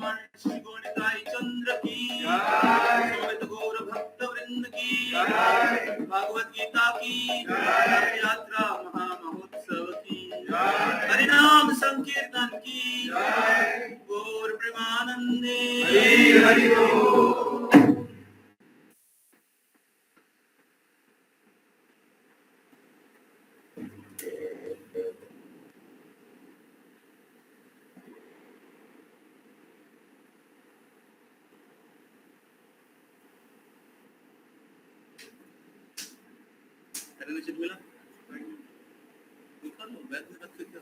श्री गोनिताई चंद्र की जय, गौर भक्त वृंद की जय, भागवत गीता की जय, यात्रा महामहोत्सव की जय, हरिनाम संकीर्तन की जय, गौर प्रेमानंदे हरि बोल। मिला निकाल लो, बैग में रख के क्या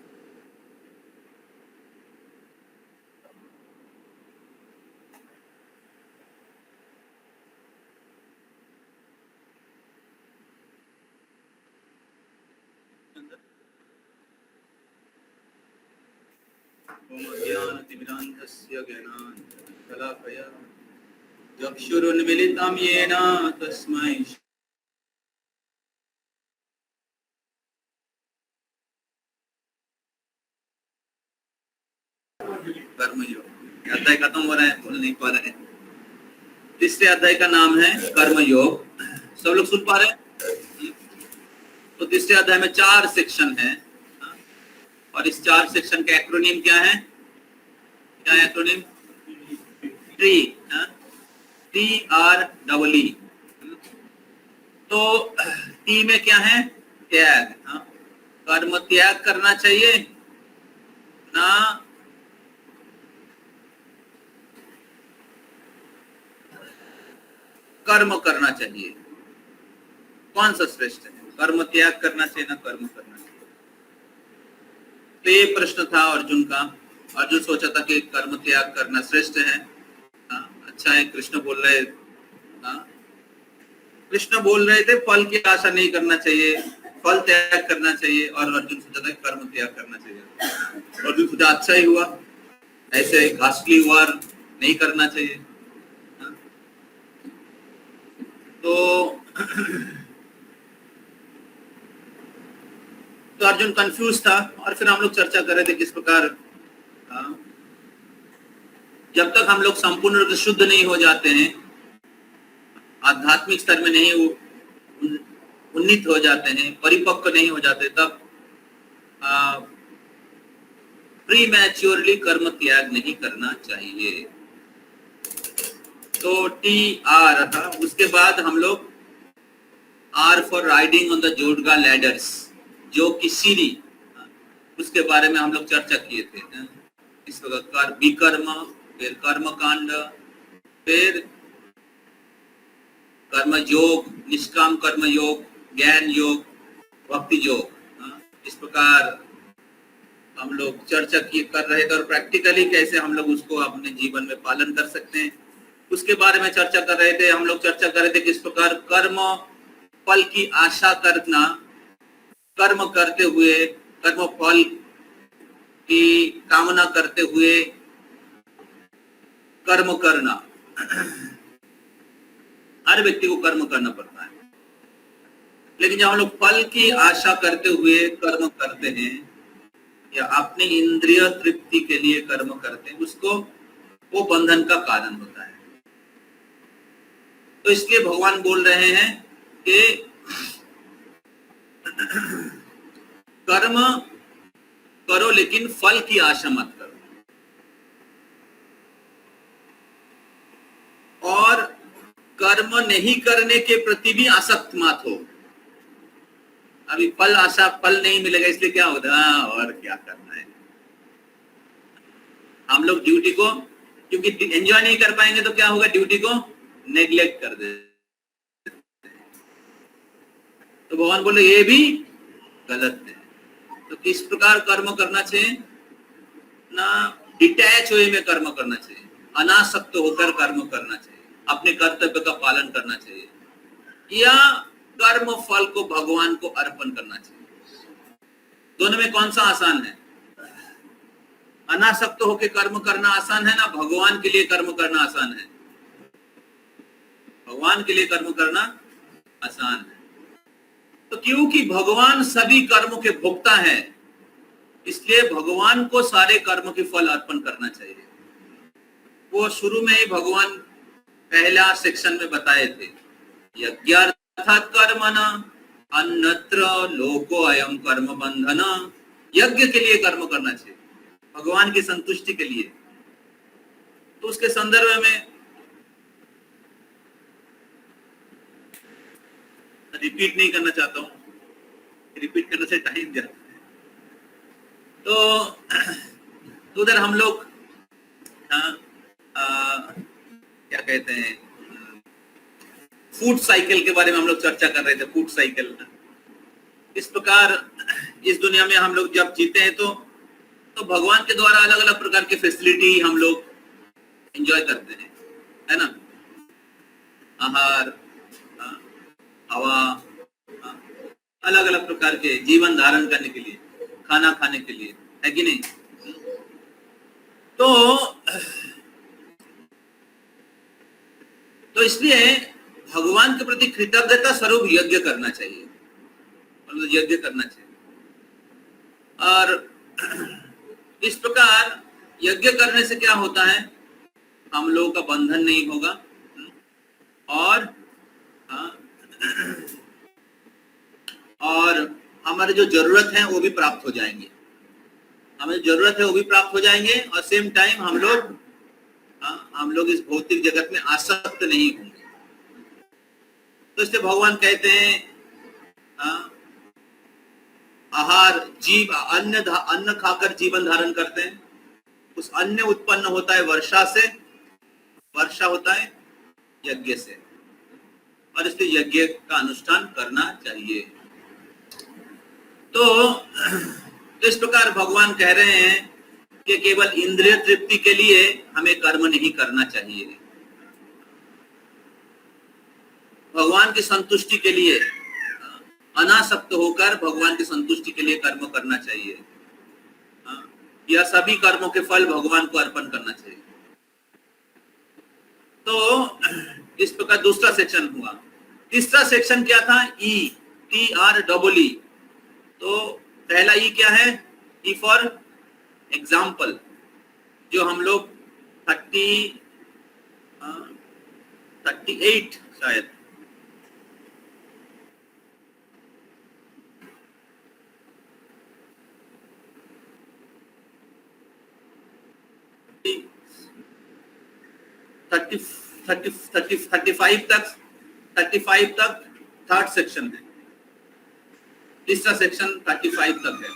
ज्ञानतिमिरान्धस्य ज्ञानाञ्जनशलाकया चक्षुरुन्मीलितं येन तस्मै कर्मयोग। अध्याय खत्म हो रहा है, बोल नहीं पा रहे हैं। तीसरे अध्याय का नाम है कर्मयोग। सब लोग सुन पा रहे हैं? तो तीसरे अध्याय में 4 सेक्शन है और इस 4 सेक्शन का एक्रोनिम क्या है? क्या है एक्रोनिम? Tree, TREE। तो टी में क्या है? त्याग। कर्म त्याग करना चाहिए ना, कर्म करना चाहिए? कौन सा श्रेष्ठ है? कर्म त्याग करना चाहिए ना कर्म करना चाहिए? तो ये प्रश्न था अर्जुन का। अर्जुन सोचा था कि कर्म त्याग करना श्रेष्ठ है। अच्छा है, कृष्ण बोल रहे, कृष्ण बोल रहे थे फल की आशा नहीं करना चाहिए, फल त्याग करना चाहिए, और अर्जुन सोचा था कर्म त्याग करना चाहिए। अर्जुन सोचा अच्छा ही हुआ, ऐसे घासली वार नहीं करना चाहिए। तो अर्जुन कंफ्यूज था। और फिर हम लोग चर्चा कर रहे थे किस प्रकार जब तक हम लोग संपूर्ण रूप से शुद्ध नहीं हो जाते हैं, आध्यात्मिक स्तर में नहीं उन्नीत हो जाते हैं, परिपक्व नहीं हो जाते, तब प्रीमैच्योरली कर्म त्याग नहीं करना चाहिए। तो TR था। उसके बाद हम लोग R for riding on the जोड़गा लैडर्स, जो की सीढ़ी, उसके बारे में हम लोग चर्चा किए थे। इस प्रकार विकर्म, फिर कर्म कांड, फिर कर्म योग, निष्काम कर्म योग, ज्ञान योग, भक्ति योग। इस प्रकार हम लोग चर्चा कर रहे थे और प्रैक्टिकली कैसे हम लोग उसको अपने जीवन में पालन कर सकते हैं उसके बारे में चर्चा कर रहे थे। हम लोग चर्चा कर रहे थे किस प्रकार कर्म फल की आशा करना, कर्म करते हुए कर्म फल की कामना करते हुए कर्म करना, हर व्यक्ति को कर्म करना पड़ता है। लेकिन जब हम लोग फल की आशा करते हुए कर्म करते हैं या अपनी इंद्रिय तृप्ति के लिए कर्म करते हैं, उसको वो बंधन का कारण होता है। तो इसलिए भगवान बोल रहे हैं कि कर्म करो लेकिन फल की आशा मत करो, और कर्म नहीं करने के प्रति भी आसक्त मत हो। अभी फल आशा, फल नहीं मिलेगा इसलिए क्या होता है, और क्या करना है। हम लोग ड्यूटी को क्योंकि एंजॉय नहीं कर पाएंगे तो क्या होगा, ड्यूटी को नेग्लेक्ट कर दे। तो भगवान बोले ये भी गलत है। तो किस प्रकार कर्म करना चाहिए ना, डिटैच वे में कर्म करना चाहिए, अनासक्त होकर कर्म करना चाहिए, अपने कर्तव्य का पालन करना चाहिए, या कर्म फल को भगवान को अर्पण करना चाहिए। दोनों में कौन सा आसान है? अनासक्त होकर कर्म करना आसान है ना भगवान के लिए कर्म करना आसान है? भगवान के लिए कर्म करना आसान है। तो क्योंकि भगवान सभी कर्मों के भोक्ता है, इसलिए भगवान को सारे कर्म के फल अर्पण करना चाहिए। वो शुरू में ही भगवान पहला सेक्शन में बताए थे, यज्ञार्थात् कर्मणा अन्यत्र लोको अयम कर्म बंधन। यज्ञ के लिए कर्म करना चाहिए, भगवान की संतुष्टि के लिए। तो उसके संदर्भ में रिपीट नहीं करना चाहता हूं, रिपीट करने से टाइम जाता है। तो उधर हम लोग क्या कहते हैं, फूड साइकिल के बारे में हम लोग चर्चा कर रहे थे। फूड साइकिल इस प्रकार इस दुनिया में हम लोग जब जीते हैं तो भगवान के द्वारा अलग अलग प्रकार की फैसिलिटी हम लोग एंजॉय करते हैं, है ना। आहार, हवा, अलग अलग प्रकार के जीवन धारण करने के लिए, खाना खाने के लिए, है कि नहीं। तो इसलिए भगवान के प्रति कृतज्ञता स्वरूप यज्ञ करना चाहिए, मतलब यज्ञ करना चाहिए। और इस प्रकार यज्ञ करने से क्या होता है, हम लोगों का बंधन नहीं होगा और हमारे जो जरूरत है वो भी प्राप्त हो जाएंगे, हमें जरूरत है वो भी प्राप्त हो जाएंगे, और सेम टाइम हम लोग इस भौतिक जगत में आसक्त नहीं होंगे। तो इसलिए भगवान कहते हैं आहार, जीव अन्न खाकर जीवन धारण करते हैं। उस अन्न उत्पन्न होता है वर्षा से, वर्षा होता है यज्ञ से, और इसलिए यज्ञ का अनुष्ठान करना चाहिए। तो इस प्रकार भगवान कह रहे हैं कि केवल इंद्रिय तृप्ति के लिए हमें कर्म नहीं करना चाहिए, भगवान की संतुष्टि के लिए अनासक्त होकर भगवान की संतुष्टि के लिए कर्म करना चाहिए। यह सभी कर्मों के फल भगवान को अर्पण करना चाहिए। तो इस प्रकार दूसरा सेक्शन हुआ। तीसरा सेक्शन क्या था, ETREE। तो पहला ई क्या है, ई फॉर एग्जाम्पल, जो हम लोग 38 शायद थर्टी फाइव तक थर्ड सेक्शन है, तीसरा सेक्शन 35 तक है।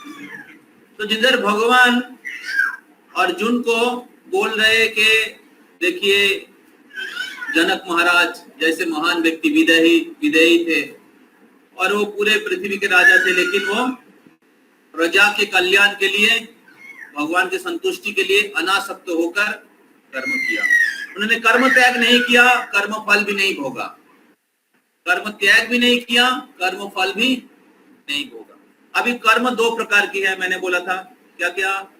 तो जिधर भगवान अर्जुन को बोल रहे कि देखिए जनक महाराज जैसे महान व्यक्ति विदेही थे, और वो पूरे पृथ्वी के राजा थे, लेकिन वो प्रजा के कल्याण के लिए, भगवान की संतुष्टि के लिए अनासक्त होकर कर्म किया। उन्होंने कर्म त्याग नहीं किया, कर्म फल भी नहीं भोगा। कर्म त्याग भी नहीं किया, कर्म फल भी नहीं भोगा। अभी कर्म दो प्रकार की है, मैंने बोला था, क्या क्या?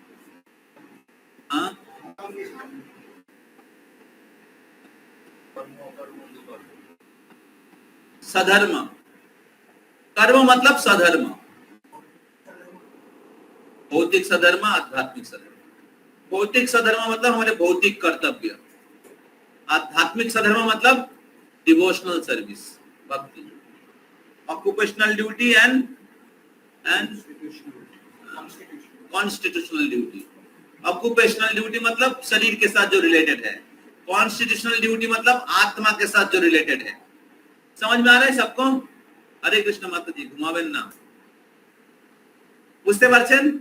सधर्म। कर्म मतलब सधर्म, भौतिक सधर्म, आध्यात्मिक सधर्म। भौतिक सधर्म मतलब हमारे भौतिक कर्तव्य, आध्यात्मिक सधर्म मतलब डिवोशनल सर्विस, भक्ति, occupational duty and constitutional duty. Occupational duty मतलब शरीर के साथ जो रिलेटेड है, कॉन्स्टिट्यूशनल ड्यूटी मतलब आत्मा के साथ जो रिलेटेड है। समझ में आ रहा है सबको? हरे कृष्ण माता जी, घुमावेन ना बुझते पारছেন?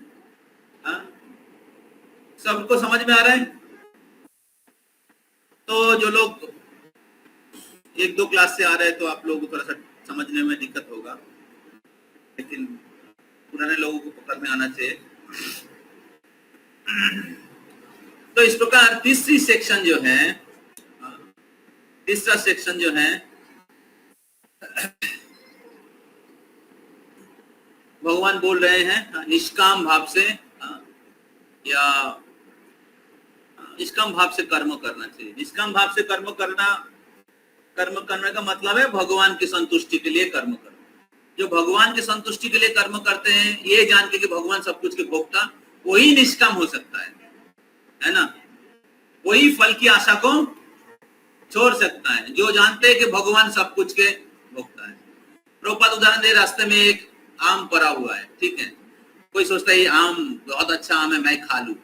सबको समझ में आ रहा है? तो जो लोग एक दो क्लास से आ रहे हैं तो आप लोगों को थोड़ा सा समझने में दिक्कत होगा, लेकिन पुराने लोगों को पकड़ में आना चाहिए। तो इस प्रकार तीसरा सेक्शन जो है भगवान बोल रहे हैं निष्काम भाव से, या निष्काम भाव से कर्म करना चाहिए। निष्काम भाव से कर्म करने का मतलब है भगवान की संतुष्टि के लिए कर्म करना। जो भगवान की संतुष्टि के लिए कर्म करते हैं, ये जान के कि भगवान सब कुछ के भोक्ता, वही निष्काम हो सकता है ना। वही फल की आशा को छोड़ सकता है, जो जानते हैं कि भगवान सब कुछ के भोक्ता है। प्रभुपाद उदाहरण दे, रास्ते में एक आम पड़ा हुआ है, ठीक है, कोई सोचता है ये आम बहुत अच्छा आम है, मैं खा लूं,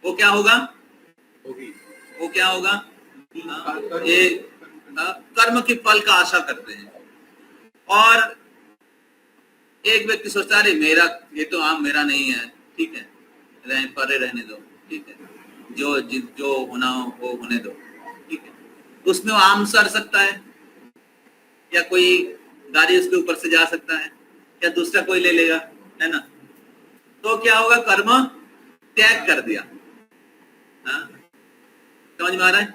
वो क्या होगा, वो क्या होगा, ये कर्म के फल का आशा करते हैं। और एक व्यक्ति सोचता है मेरा ये तो आम मेरा नहीं है, ठीक है, परे रहने दो, ठीक है, जो होना हो वो होने दो, ठीक है, उसमें वो आम सड़ सकता है, या कोई गाड़ी उसके ऊपर से जा सकता है, या दूसरा कोई ले लेगा, है ना, तो क्या होगा, कर्म त्याग कर दिया। समझ में आ रहा है?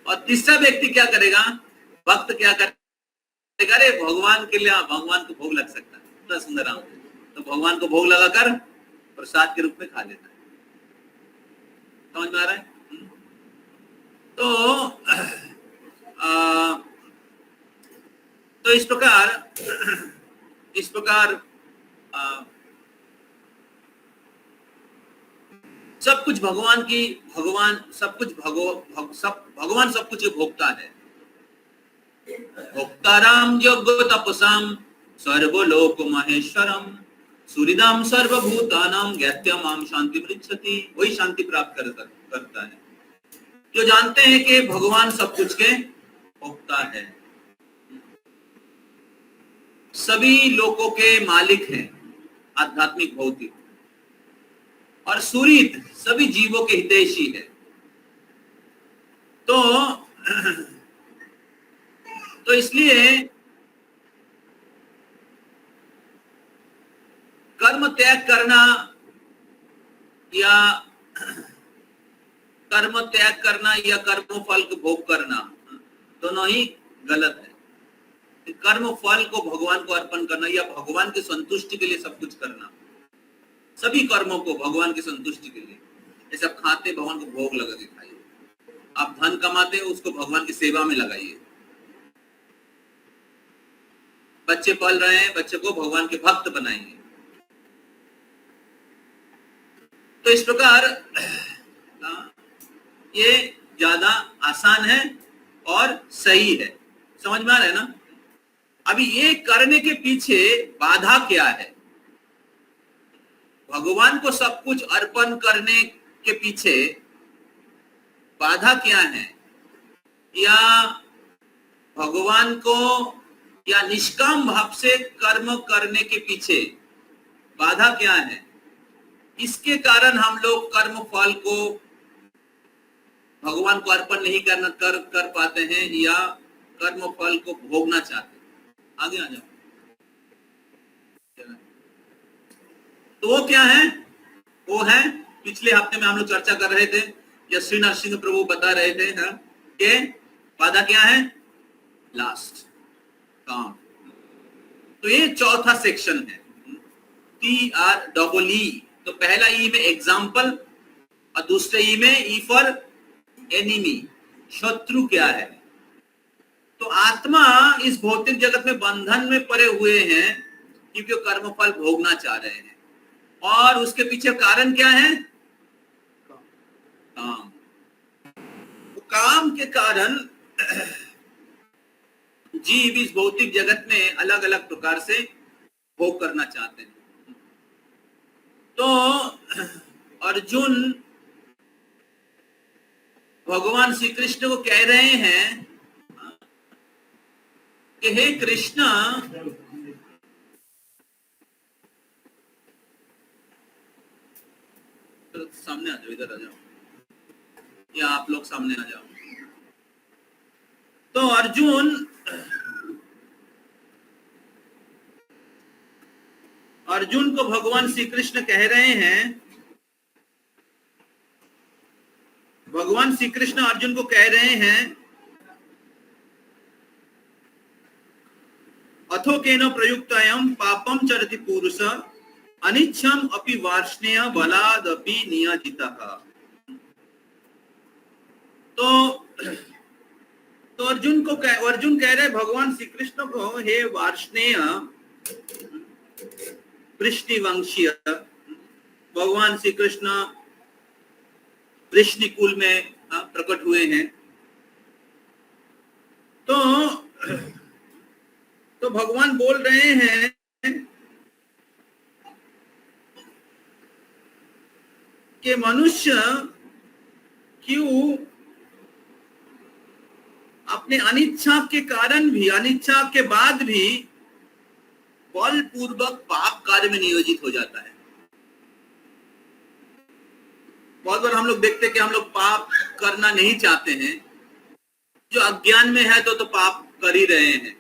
और तीसरा व्यक्ति क्या करेगा, भक्त क्या करेगा, अरे भगवान के लिए, भगवान को भोग लग सकता है, इतना सुंदर आम, तो भगवान को भोग लगाकर प्रसाद के रूप में खा लेता है। समझ में आ रहा है? तो इस प्रकार सब कुछ भगवान की, भगवान सब कुछ भगवान सब कुछ भोगता है। भोक्ताराम यज्ञ तपसाम सर्वलोक महेश्वरम सूर्यदाम सर्वभूतानाम ज्ञात्यमाम शांति पृच्छति, वही शांति प्राप्त करता है जो जानते हैं कि भगवान सब कुछ के भोक्ता है, सभी लोगों के मालिक हैं, आध्यात्मिक भौतिक, और सूर्य सभी जीवों के हितैषी है। तो इसलिए कर्म त्याग करना या कर्म फल को भोग करना दोनों ही गलत है। कर्म फल को भगवान को अर्पण करना या भगवान की संतुष्टि के लिए सब कुछ करना, सभी कर्मों को भगवान की संतुष्टि के लिए, जैसे आप खाते भगवान को भोग लगा के खाइए, आप धन कमाते उसको भगवान की सेवा में लगाइए, बच्चे पल रहे हैं बच्चे को भगवान के भक्त बनाइए। तो इस प्रकार ये ज्यादा आसान है और सही है। समझ में आ रहा है ना? अभी ये करने के पीछे बाधा क्या है, भगवान को सब कुछ अर्पण करने के पीछे बाधा क्या है, या भगवान को या निष्काम भाव से कर्म करने के पीछे बाधा क्या है, इसके कारण हम लोग कर्म फल को भगवान को अर्पण नहीं कर पाते हैं या कर्म फल को भोगना चाहते हैं। आगे आ जाओ। तो वो क्या है, वो है पिछले हफ्ते में हम लोग चर्चा कर रहे थे, या श्री नरसिंह प्रभु बता रहे थे कि बाधा क्या है, लास्ट काम। तो ये चौथा सेक्शन है, TREE। तो पहला ई में एग्जाम्पल और दूसरे ई में ई फॉर एनिमी, शत्रु क्या है। तो आत्मा इस भौतिक जगत में बंधन में पड़े हुए हैं क्योंकि वो कर्मफल भोगना चाह रहे हैं, और उसके पीछे कारण क्या है, काम। तो काम के कारण जीव इस भौतिक जगत में अलग अलग प्रकार से भोग करना चाहते हैं। तो अर्जुन भगवान श्री कृष्ण को कह रहे हैं कि हे कृष्ण, तो सामने आ जाओ, इधर आ जाओ, या आप लोग सामने आ जाओ। तो अर्जुन को भगवान श्री कृष्ण कह रहे हैं, भगवान श्री कृष्ण अर्जुन को कह रहे हैं, अथो केन प्रयुक्तायं पापम चरति पुरुष अनिच्छम अपि वार्ष्णेय बलादपि नियोजितः। तो अर्जुन कह रहे भगवान श्री कृष्ण को, हे वार्ष्णेय वृष्णिवंशीय, भगवान श्री कृष्ण वृष्णिकुल में प्रकट हुए हैं। तो भगवान बोल रहे हैं कि मनुष्य क्यों अपने अनिच्छा के कारण भी, अनिच्छा के बाद भी बलपूर्वक पाप कार्य में नियोजित हो जाता है। बहुत बार हम लोग देखते हैं कि हम लोग पाप करना नहीं चाहते हैं, जो अज्ञान में है तो पाप कर ही रहे हैं।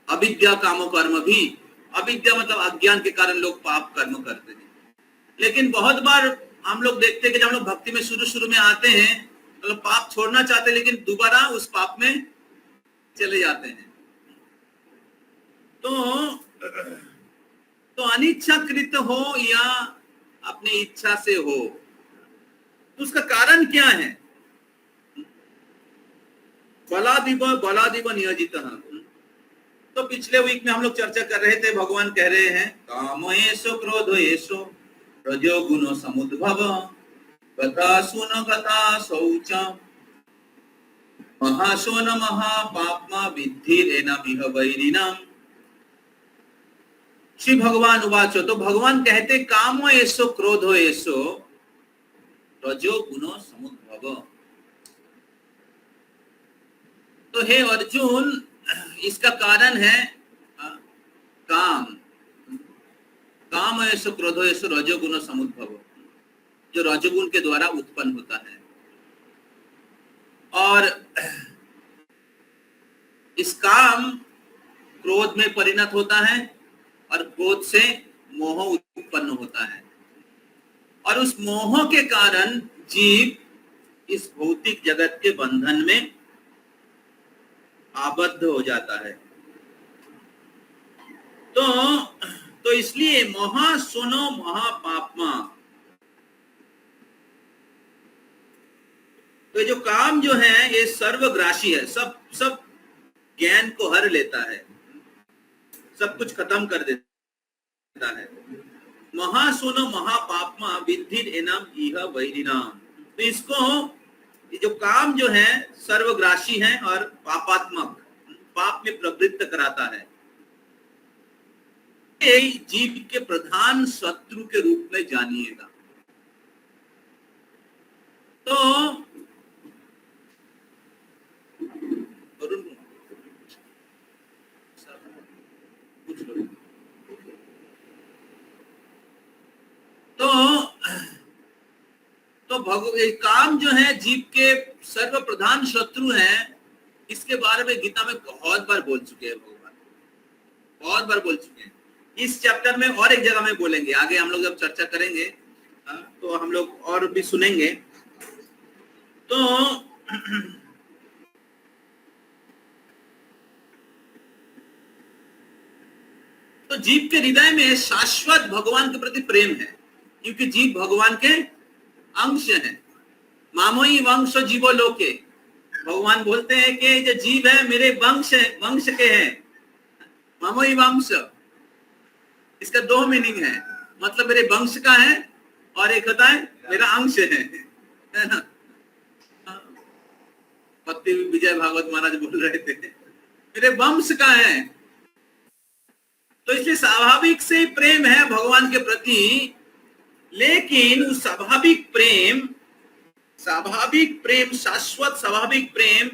अविद्या कामो कर्म भी, अविद्या मतलब अज्ञान के कारण लोग पाप कर्म करते हैं। लेकिन बहुत बार हम लोग देखते हैं कि जब हम लोग भक्ति में शुरू में आते हैं मतलब पाप छोड़ना चाहते हैं, लेकिन दोबारा उस पाप में चले जाते हैं। तो अनिच्छाकृत हो या अपनी इच्छा से हो, तो उसका कारण क्या है? बलादिव नियोजित। तो पिछले वीक में हम लोग चर्चा कर रहे थे, भगवान कह रहे हैं कामयेषु क्रोधयेषु रजो गुणो समुद्भव गतासु न गतासौ च महासो न महापाप्मा विद्धिरेनमिह वैरिणाम्। श्री भगवान उवाचो। तो भगवान कहते कामयेषु क्रोधयेषु रजो गुणो समुद्भव। तो हे अर्जुन, इसका कारण है काम। कामयेषु क्रोधयेषु रजोगुण समुद्भव, जो रजोगुण के द्वारा उत्पन्न होता है। और इस काम क्रोध में परिणत होता है और क्रोध से मोह उत्पन्न होता है, और उस मोह के कारण जीव इस भौतिक जगत के बंधन में आबद्ध हो जाता है। तो इसलिए महासुनो महापाप्मा, तो जो काम जो है ये सर्वग्रासी है, सब ज्ञान को हर लेता है, सब कुछ खत्म कर देता है। महासुनो महापाप्मा विद्धिरेनम इह वैरिणाम्। तो इसको, ये जो काम जो है सर्वग्रासी है और पापात्मक, पाप में प्रवृत्त कराता है। जीव के प्रधान शत्रु के रूप में जानिएगा। तो काम जो है जीव के सर्व प्रधान शत्रु है, इसके बारे में गीता में बहुत बार बोल चुके हैं भगवान, बहुत बार बोल चुके हैं। इस चैप्टर में और एक जगह में बोलेंगे, आगे हम लोग जब चर्चा करेंगे तो हम लोग और भी सुनेंगे। तो जीव के हृदय में शाश्वत भगवान के प्रति प्रेम है, क्योंकि जीव भगवान के अंश है। मामोई वंश जीवो लोके, भगवान बोलते हैं कि जो जीव है मेरे वंश है, वंश के हैं। मामोई वंश, इसका दो मीनिंग है, मतलब मेरे वंश का है और एक होता है मेरा अंश है ना। भक्ति विजय भागवत महाराज बोल रहे थे मेरे वंश का है। तो इसलिए स्वाभाविक से प्रेम है भगवान के प्रति, लेकिन उस स्वाभाविक प्रेम, शाश्वत स्वाभाविक प्रेम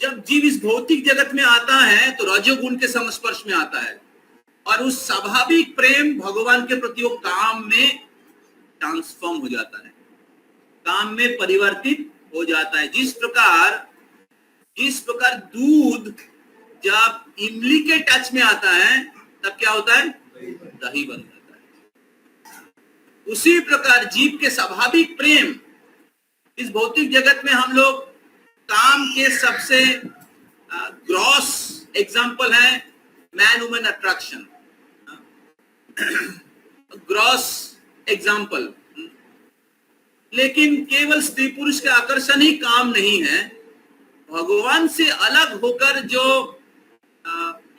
जब जीव इस भौतिक जगत में आता है तो रजोगुण के संस्पर्श में आता है, और उस स्वाभाविक प्रेम भगवान के प्रति वो काम में ट्रांसफॉर्म हो जाता है, काम में परिवर्तित हो जाता है। जिस प्रकार दूध जब इमली के टच में आता है तब क्या होता है, दही बन जाता है। उसी प्रकार जीव के स्वाभाविक प्रेम, इस भौतिक जगत में हम लोग काम के सबसे ग्रॉस एग्जाम्पल है man woman attraction, gross example. लेकिन केवल स्त्री पुरुष का आकर्षण ही काम नहीं है, भगवान से अलग होकर जो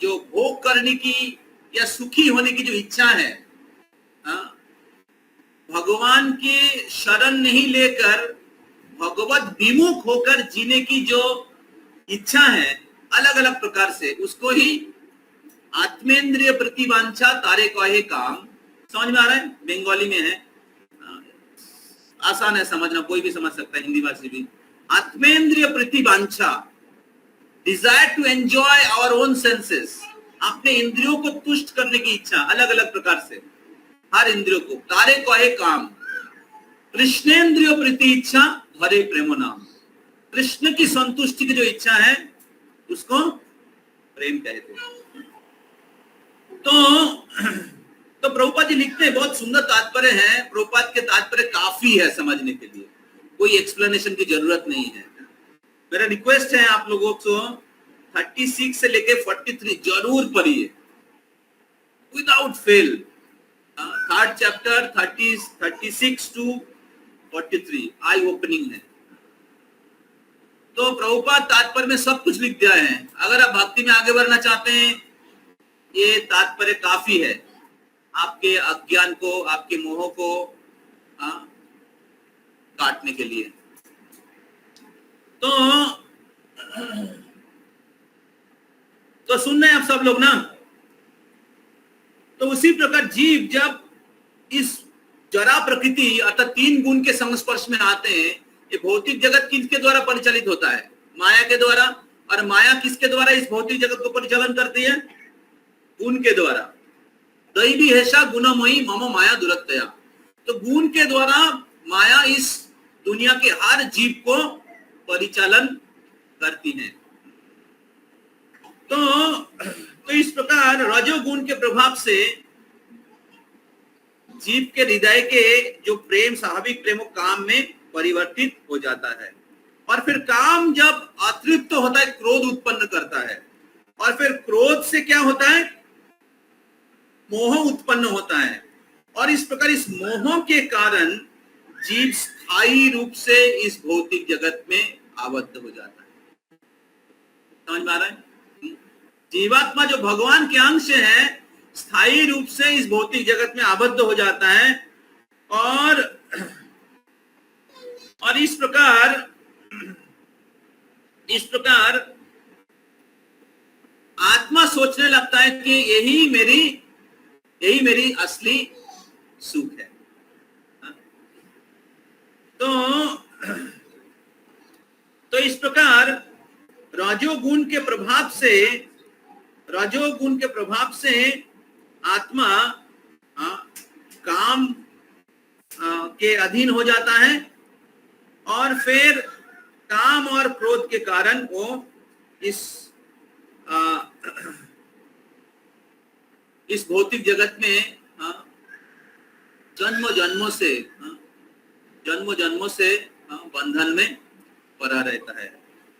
भोग करने की या सुखी होने की जो इच्छा है, भगवान की शरण नहीं लेकर भगवत विमुख होकर जीने की जो इच्छा है अलग अलग प्रकार से, उसको ही आत्मेंद्रिय प्रतिवांछा तारे कहे काम। समझ में आ रहा है? बंगाली में है, आसान है समझना, कोई भी समझ सकता है, हिंदी भाषी भी। आत्मेंद्रिय प्रतिवांछा, desire to enjoy our own senses, अपने इंद्रियों को तुष्ट करने की इच्छा अलग अलग प्रकार से, हर इंद्रियों को। तारे कहे काम, कृष्णेंद्रियो प्रति इच्छा हरे प्रेमो नाम, कृष्ण की संतुष्टि की जो इच्छा है उसको प्रेम कहते हैं। तो प्रभुपाद जी लिखते हैं, बहुत सुंदर तात्पर्य है, प्रभुपाद के तात्पर्य काफी है समझने के लिए, कोई एक्सप्लेनेशन की जरूरत नहीं है। मेरा रिक्वेस्ट है आप लोगों को 36 से लेके 43 जरूर पढ़िए without fail. Third chapter 36 to 43 I opening है। तो प्रभुपाद तात्पर्य में सब कुछ लिख दिया है। अगर आप भक्ति में आगे बढ़ना चाहते हैं, ये तात्पर्य काफी है आपके अज्ञान को, आपके मोह को काटने के लिए। तो सुन रहे हैं आप सब लोग ना? तो उसी प्रकार जीव जब इस जरा प्रकृति अर्थात 3 गुण के संस्पर्श में आते हैं, ये भौतिक जगत किसके द्वारा परिचालित होता है? माया के द्वारा। और माया किसके द्वारा इस भौतिक जगत को परिचालन करती है? गुण के द्वारा। दैवी हेषा गुणमयी मम माया दुरत्तया, तो गुण के द्वारा माया इस दुनिया के हर जीव को परिचालन करती है। तो इस प्रकार रजोगुण के प्रभाव से जीव के हृदय के जो प्रेम, स्वाभाविक प्रेम काम में परिवर्तित हो जाता है। और फिर काम जब अतृप्त होता है, क्रोध उत्पन्न करता है, और फिर क्रोध से क्या होता है? मोह उत्पन्न होता है। और इस प्रकार इस मोह के कारण जीव स्थायी रूप से इस भौतिक जगत में आबद्ध हो जाता है। समझ में आ रहा है? जीवात्मा जो भगवान के अंश है, स्थायी रूप से इस भौतिक जगत में आबद्ध हो जाता है। और इस प्रकार आत्मा सोचने लगता है कि यही मेरी असली सुख है। तो इस प्रकार रजोगुण के प्रभाव से आत्मा काम के अधीन हो जाता है। और फिर काम और क्रोध के कारण वो इस भौतिक जगत में जन्म जन्मों से बंधन में पड़ा रहता है।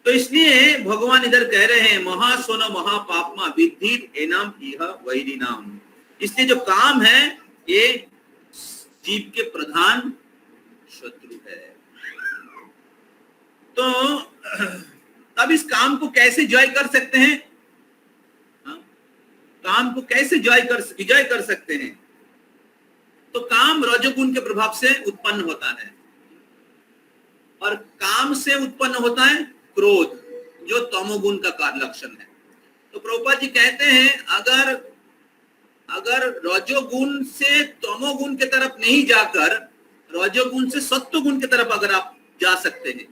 तो इसलिए भगवान इधर कह रहे हैं, महासोनो महापापमा विद्धि एनाम इह वैरी नाम। इसलिए जो काम है ये जीव के प्रधान शत्रु है। तो तब इस काम को कैसे जय कर सकते हैं? काम को कैसे विजय कर सकते हैं? तो काम रजोगुण के प्रभाव से उत्पन्न होता है, और काम से उत्पन्न होता है क्रोध, जो तमोगुण का लक्षण है। तो प्रभुपाद जी कहते हैं, अगर रजोगुण से तमोगुण की तरफ नहीं जाकर रजोगुण से सत्वगुण की तरफ अगर आप जा सकते हैं,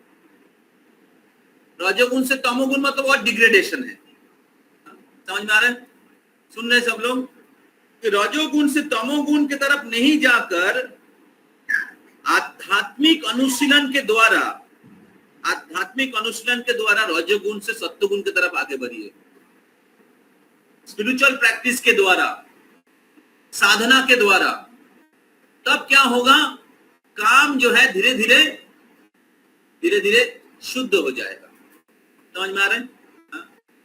रजोगुण से तमोगुण मतलब और डिग्रेडेशन है। समझ में आ रहा है? सुन रहे सब लोग कि रजोगुण से तमोगुण की तरफ नहीं जाकर आध्यात्मिक अनुशीलन के द्वारा रजोगुण से सत्वगुण की तरफ आगे बढ़िए। स्पिरिचुअल प्रैक्टिस के द्वारा, साधना के द्वारा, तब क्या होगा? काम जो है धीरे धीरे शुद्ध हो जाएगा। समझ में आ रहा है?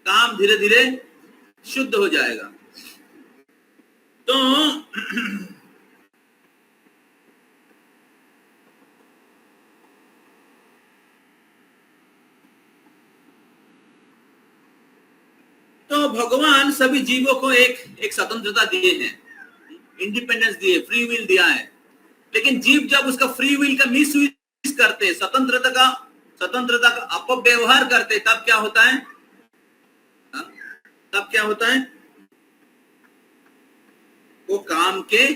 काम धीरे धीरे शुद्ध हो जाएगा। तो भगवान सभी जीवों को एक स्वतंत्रता दिए हैं, इंडिपेंडेंस दिए, फ्री विल दिया है। लेकिन जीव जब उसका फ्री विल का मिस यूज करते, स्वतंत्रता का अपव्यवहार करते, तब क्या होता है? तब क्या होता है? वो काम के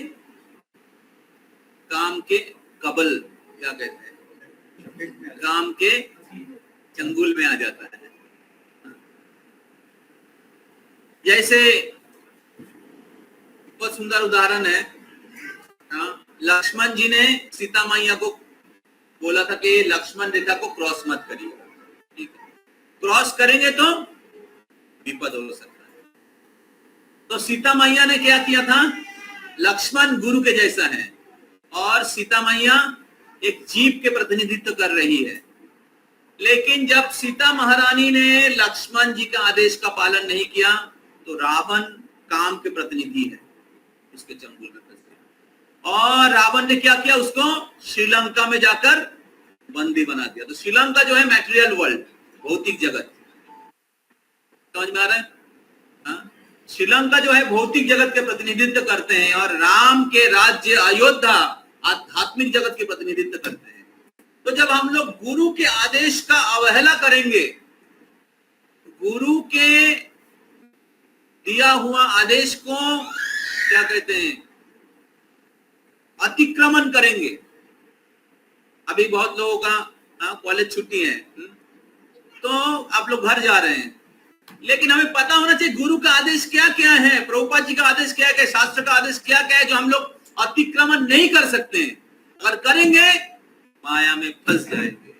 कबल, क्या कहते हैं, काम के चंगुल में आ जाता है। जैसे बहुत सुंदर उदाहरण है, लक्ष्मण जी ने सीता मैया को बोला था कि लक्ष्मण रेखा को क्रॉस मत करिए, ठीक है, क्रॉस करेंगे तो विपद हो सकता है। तो सीता मैया ने क्या किया था? लक्ष्मण गुरु के जैसा है और सीता मैया एक जीव के प्रतिनिधित्व कर रही है। लेकिन जब सीता महारानी ने लक्ष्मण जी का आदेश का पालन नहीं किया तो रावण काम के प्रतिनिधि है उसके चंगुल में फंस गया, और रावण ने क्या किया? उसको श्रीलंका में जाकर बंदी बना दिया। तो श्रीलंका जो है मैटेरियल वर्ल्ड, भौतिक जगत, समझ में आ रहा है? श्रीलंका जो है भौतिक जगत के प्रतिनिधित्व करते हैं और राम के राज्य अयोध्या आध्यात्मिक जगत के प्रतिनिधित्व करते हैं। तो जब हम लोग गुरु के आदेश का अवहेला करेंगे, गुरु के दिया हुआ आदेश को क्या कहते हैं, अतिक्रमण करेंगे। अभी बहुत लोगों का कॉलेज छुट्टी है, तो आप लोग घर जा रहे हैं, लेकिन हमें पता होना चाहिए गुरु का आदेश क्या क्या है, प्रभुपाद जी का आदेश क्या क्या, शास्त्र का आदेश क्या क्या है, जो हम लोग अतिक्रमण नहीं कर सकते हैं। अगर करेंगे माया में फंस जाएंगे।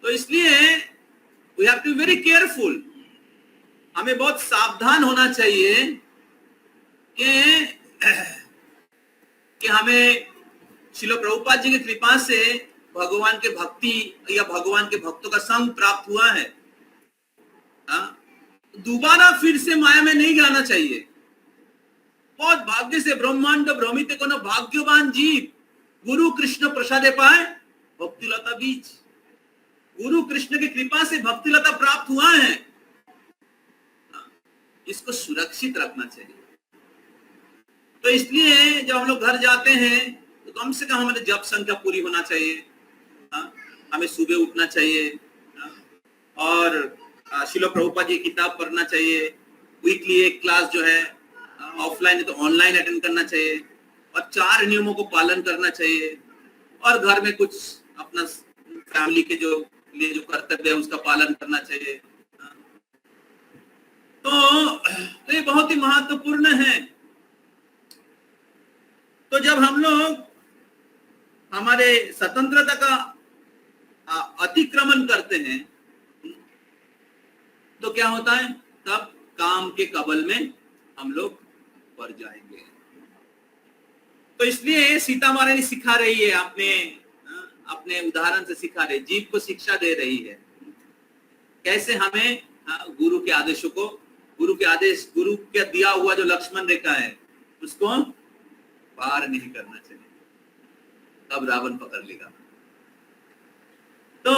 तो इसलिए we have to be very careful, हमें बहुत सावधान होना चाहिए कि हमें श्रील प्रभुपाद जी की कृपा से भगवान के भक्ति या भगवान के भक्तों का संग प्राप्त हुआ है। दोबारा फिर से माया में नहीं जाना चाहिए। बहुत भाग्य से ब्रह्मांड भ्रमित को न भाग्यवान जीव गुरु कृष्ण प्रसादे पाए भक्तिलता बीज। गुरु कृष्ण की कृपा से भक्तिलता प्राप्त हुआ है, इसको सुरक्षित रखना चाहिए। तो इसलिए जब हम लोग घर जाते हैं तो कम से कम हमारे जप संख्या पूरी होना चाहिए। हमें सुबह उठना चाहिए और श्रील प्रभुपाद जी की किताब पढ़ना चाहिए। वीकली एक क्लास जो है ऑफलाइन है तो ऑनलाइन अटेंड करना चाहिए और 4 नियमों को पालन करना चाहिए। और घर में कुछ अपना फैमिली के जो लिए जो कर्तव्य है उसका पालन करना चाहिए। तो ये बहुत ही महत्वपूर्ण है। तो जब हम लोग हमारे स्वतंत्रता का अतिक्रमण करते हैं तो क्या होता है? तब काम के कबल में हम लोग पड़ जाएंगे। तो इसलिए सीता महारानी सिखा रही है, अपने उदाहरण से सिखा रही, जीव को शिक्षा दे रही है कैसे हमें गुरु के आदेशों को, गुरु के दिया हुआ जो लक्ष्मण रेखा है उसको पार नहीं करना चाहिए, तब रावण पकड़ लेगा। तो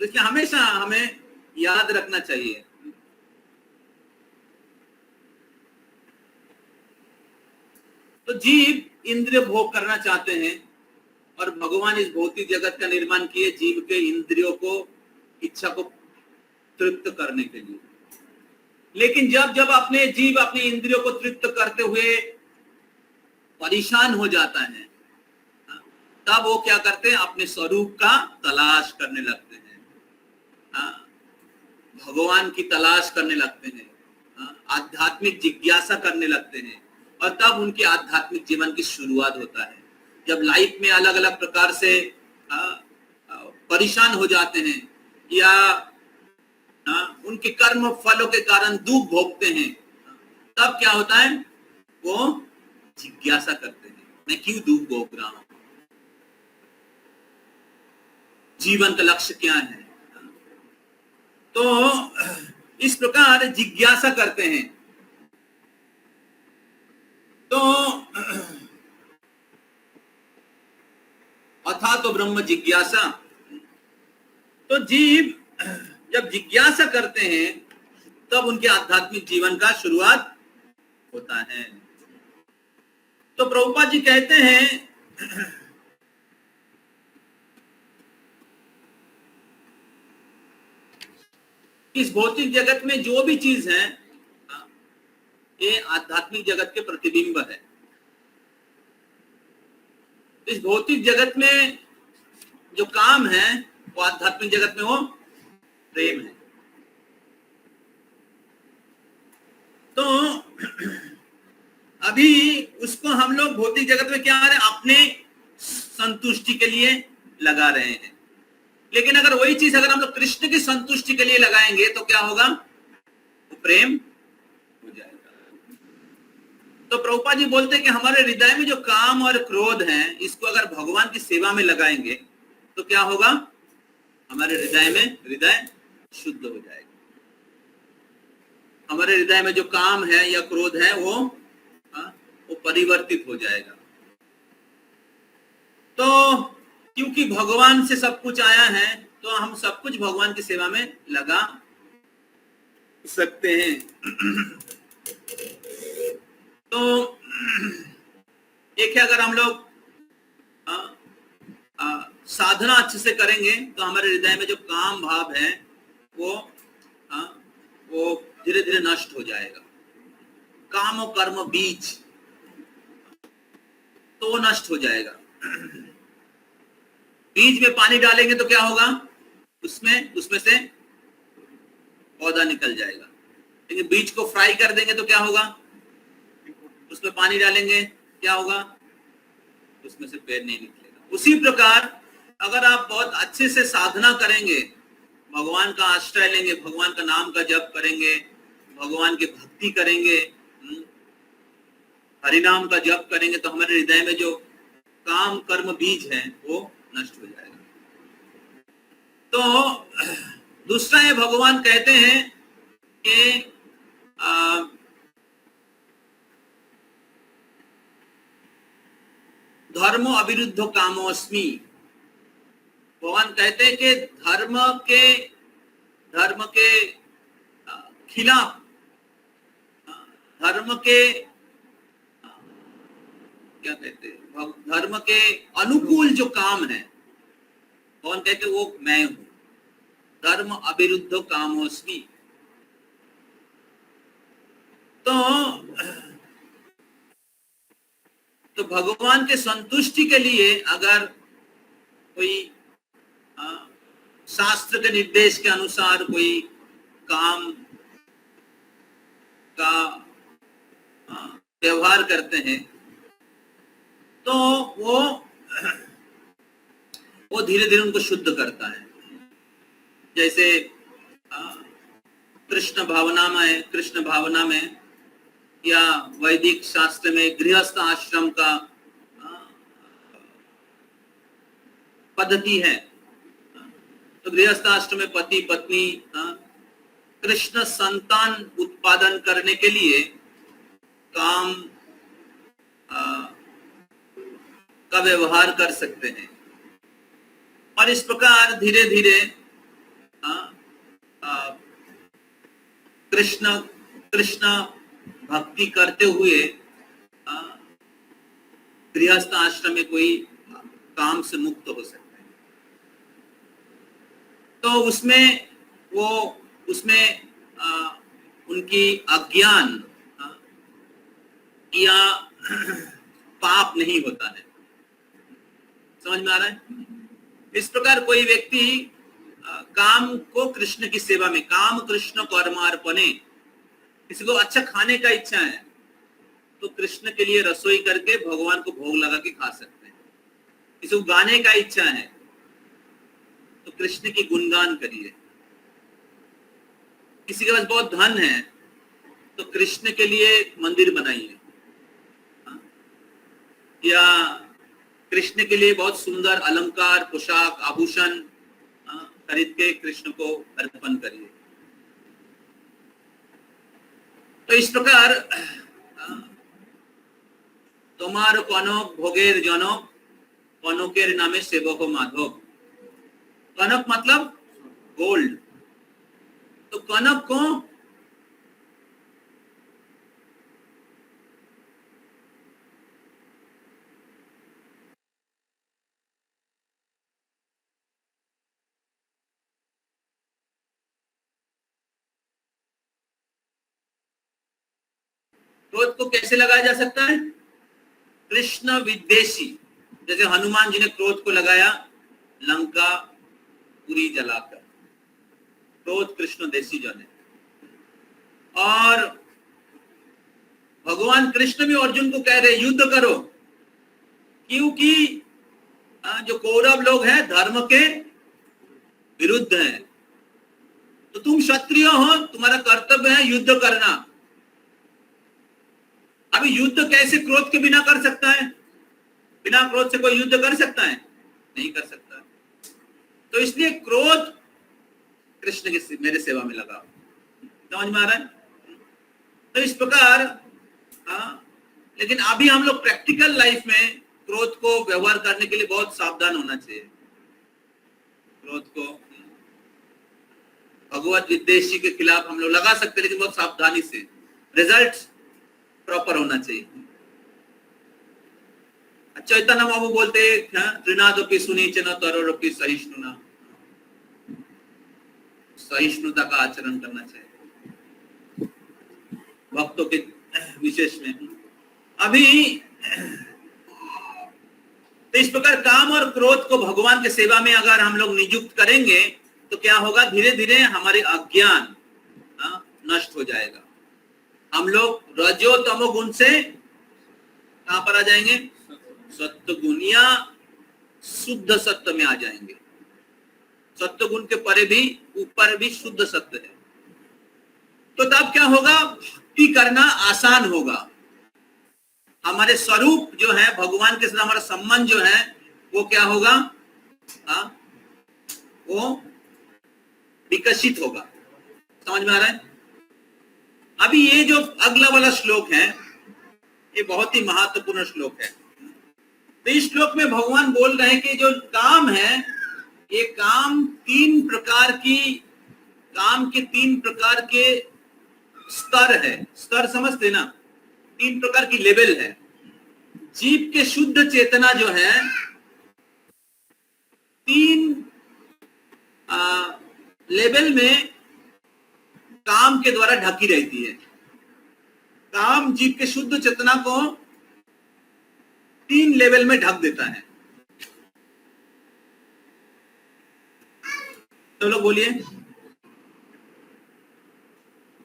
इसलिए हमेशा हमें याद रखना चाहिए तो जीव इंद्रिय भोग करना चाहते हैं और भगवान इस भौतिक जगत का निर्माण किए जीव के इंद्रियों को, इच्छा को तृप्त करने के लिए। लेकिन जब अपने जीव अपने इंद्रियों को तृप्त करते हुए परेशान हो जाता है, तब वो क्या करते हैं? अपने स्वरूप का तलाश करने लगते हैं, भगवान की तलाश करने लगते हैं, आध्यात्मिक जिज्ञासा करने लगते हैं और तब उनके आध्यात्मिक जीवन की शुरुआत होता है। जब लाइफ में अलग अलग प्रकार से परेशान हो जाते हैं या उनके कर्म फलों के कारण दुख भोगते हैं, तब क्या होता है? वो जिज्ञासा करते हैं, मैं क्यों दुख भोग रहा हूं, जीवन का लक्ष्य क्या है। तो इस प्रकार जिज्ञासा करते हैं। तो अथा तो ब्रह्म जिज्ञासा, तो जीव जब जिज्ञासा करते हैं तब उनके आध्यात्मिक जीवन का शुरुआत होता है। तो प्रभुपाद जी कहते हैं इस भौतिक जगत में जो भी चीज है ये आध्यात्मिक जगत के प्रतिबिंब है। इस भौतिक जगत में जो काम है वो आध्यात्मिक जगत में वो प्रेम है। तो अभी उसको हम लोग भौतिक जगत में क्या आ रहे हैं, अपने संतुष्टि के लिए लगा रहे हैं। लेकिन अगर वही चीज अगर हम लोग कृष्ण की संतुष्टि के लिए लगाएंगे तो क्या होगा, वो प्रेम हो जाएगा। तो प्रभुपाद जी बोलते हैं कि हमारे हृदय में जो काम और क्रोध है इसको अगर भगवान की सेवा में लगाएंगे तो क्या होगा, हमारे हृदय शुद्ध हो जाएगा। हमारे हृदय में जो काम है या क्रोध है वो परिवर्तित हो जाएगा। तो क्योंकि भगवान से सब कुछ आया है तो हम सब कुछ भगवान की सेवा में लगा सकते हैं। तो एक है, अगर हम लोग साधना अच्छे से करेंगे तो हमारे हृदय में जो काम भाव है वो धीरे धीरे नष्ट हो जाएगा। काम और कर्म बीज तो वो नष्ट हो जाएगा। बीज में पानी डालेंगे तो क्या होगा, उसमें से पौधा निकल जाएगा। लेकिन बीज को फ्राई कर देंगे तो क्या होगा, उसमें पानी डालेंगे क्या होगा, उसमें से पेड़ नहीं निकलेगा। उसी प्रकार अगर आप बहुत अच्छे से साधना करेंगे, भगवान का आश्रय लेंगे, भगवान का नाम का जप करेंगे, भगवान की भक्ति करेंगे, हरिनाम का जप करेंगे तो हमारे हृदय में जो काम कर्म बीज है वो नष्ट हो जाएगा। तो दूसरा है, भगवान कहते हैं कि धर्मो अविरुद्ध कामोस्मि। भगवान कहते हैं कि धर्म के खिलाफ, धर्म के क्या कहते हैं, धर्म के अनुकूल जो काम है भगवान कहते हैं वो मैं हूं। धर्म अविरुद्ध कामोस्मि। तो भगवान के संतुष्टि के लिए अगर कोई शास्त्र के निर्देश के अनुसार कोई काम का व्यवहार करते हैं तो वो धीरे धीरे उनको शुद्ध करता है। जैसे कृष्ण भावना में या वैदिक शास्त्र में गृहस्थ आश्रम का पद्धति है। तो गृहस्थ आश्रम में पति पत्नी कृष्ण संतान उत्पादन करने के लिए काम का व्यवहार कर सकते हैं। और इस प्रकार धीरे धीरे कृष्ण भक्ति करते हुए गृहस्थ आश्रम में कोई काम से मुक्त हो सकते हैं। तो उसमें उनकी अज्ञान या पाप नहीं होता है। समझ में आ रहा है? इस प्रकार कोई व्यक्ति काम को कृष्ण की सेवा में, काम कृष्ण कर्मार्पणे, किसी को अच्छा खाने का इच्छा है तो कृष्ण के लिए रसोई करके भगवान को भोग लगा के खा सकते हैं। किसी को गाने का इच्छा है तो कृष्ण की गुणगान करिए। किसी के पास बहुत धन है तो कृष्ण के लिए मंदिर बनाइए, या कृष्ण के लिए बहुत सुंदर अलंकार, पोशाक, आभूषण खरीद के कृष्ण को अर्पण करिए। तो इस प्रकार तुम्हार कनक भोगेर जनक, कनकेर नामे सेवक माधव। कनक मतलब गोल्ड। तो कनक को क्रोध को कैसे लगाया जा सकता है? कृष्ण विद्वेषी, जैसे हनुमान जी ने क्रोध को लगाया लंका पूरी जलाकर, क्रोध कृष्ण देशी जन है। और भगवान कृष्ण भी अर्जुन को कह रहे युद्ध करो, क्योंकि जो कौरव लोग हैं धर्म के विरुद्ध हैं, तो तुम क्षत्रिय हो, तुम्हारा कर्तव्य है युद्ध करना। अभी युद्ध कैसे क्रोध के बिना कर सकता है? बिना क्रोध से कोई युद्ध कर सकता है? नहीं कर सकता। तो इसलिए क्रोध कृष्ण की मेरे सेवा में लगा। समझ में आ रहा है? तो इस प्रकार लेकिन अभी हम लोग प्रैक्टिकल लाइफ में क्रोध को व्यवहार करने के लिए बहुत सावधान होना चाहिए। क्रोध को भगवत विद्वेषी के खिलाफ हम लोग लगा सकते हैं, लेकिन बहुत सावधानी से, रिजल्ट प्रॉपर होना चाहिए। चैतन्य बाबू बोलते त्रिनादपि सुनीचन तरोरपि सहिष्णुना, सहिष्णुता का आचरण करना चाहिए भक्तों के विशेष में। अभी तो इस प्रकार काम और क्रोध को भगवान के सेवा में अगर हम लोग नियुक्त करेंगे तो क्या होगा? धीरे धीरे हमारे अज्ञान नष्ट हो जाएगा। हम लोग रजो तमो गुण से कहां पर आ जाएंगे? सत्य गुण या शुद्ध सत्य में आ जाएंगे। सत्य गुण के परे भी, ऊपर भी शुद्ध सत्य है। तो तब क्या होगा? भक्ति करना आसान होगा। हमारे स्वरूप जो है, भगवान के साथ हमारा संबंध जो है, वो क्या होगा? वो विकसित होगा। समझ में आ रहा है? अभी ये जो अगला वाला श्लोक है, ये बहुत ही महत्वपूर्ण श्लोक है। तो इस श्लोक में भगवान बोल रहे हैं कि जो काम है, ये काम तीन प्रकार के स्तर है। स्तर समझते ना? तीन प्रकार की लेवल है। जीव के शुद्ध चेतना जो है, तीन लेवल में काम के द्वारा ढकी रहती है। काम जीव के शुद्ध चेतना को तीन लेवल में ढक देता है। चलो बोलिए।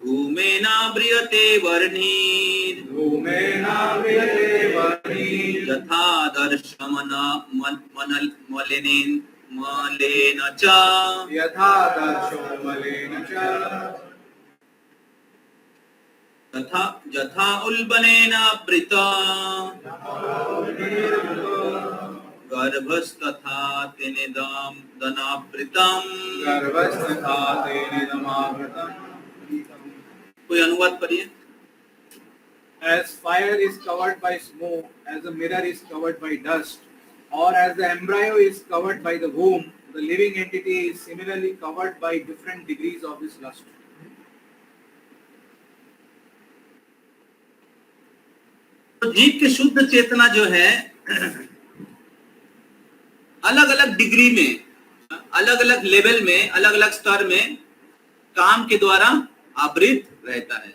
धूमेनाव्रियते वर्णिः, यथा मलेन च, यथा उल्बनेन वृता गर्भस्तथा तेनेदमावृतम्। कोई अनुवाद करिए। As fire is covered by smoke, as a mirror is covered by dust, or as the embryo is covered by the womb, the living entity is similarly covered by different degrees of this lust. तो जीव की शुद्ध चेतना जो है, अलग अलग degree में, अलग अलग लेवल में, अलग अलग स्तर में काम के द्वारा आवृत रहता है।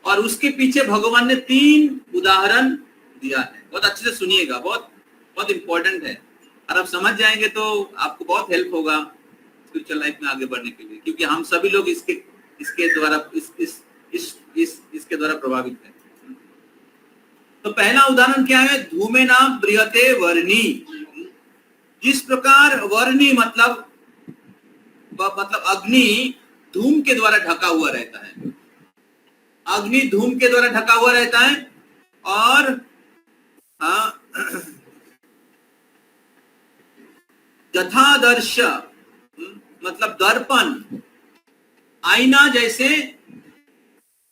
और उसके पीछे भगवान ने तीन उदाहरण दिया है। बहुत अच्छे से सुनिएगा, बहुत बहुत इंपॉर्टेंट है। और आप समझ जाएंगे तो आपको बहुत हेल्प होगा स्पिरिचुअल लाइफ में आगे बढ़ने के लिए, क्योंकि हम सभी लोग इसके द्वारा प्रभावित हैं। तो पहला उदाहरण क्या है? धूमेना व्रियते वर्णी। जिस प्रकार वर्णी मतलब अग्नि धूम के द्वारा ढका हुआ रहता है। अग्नि धूम के द्वारा ढका हुआ रहता है। और यथादर्श मतलब दर्पण, आईना जैसे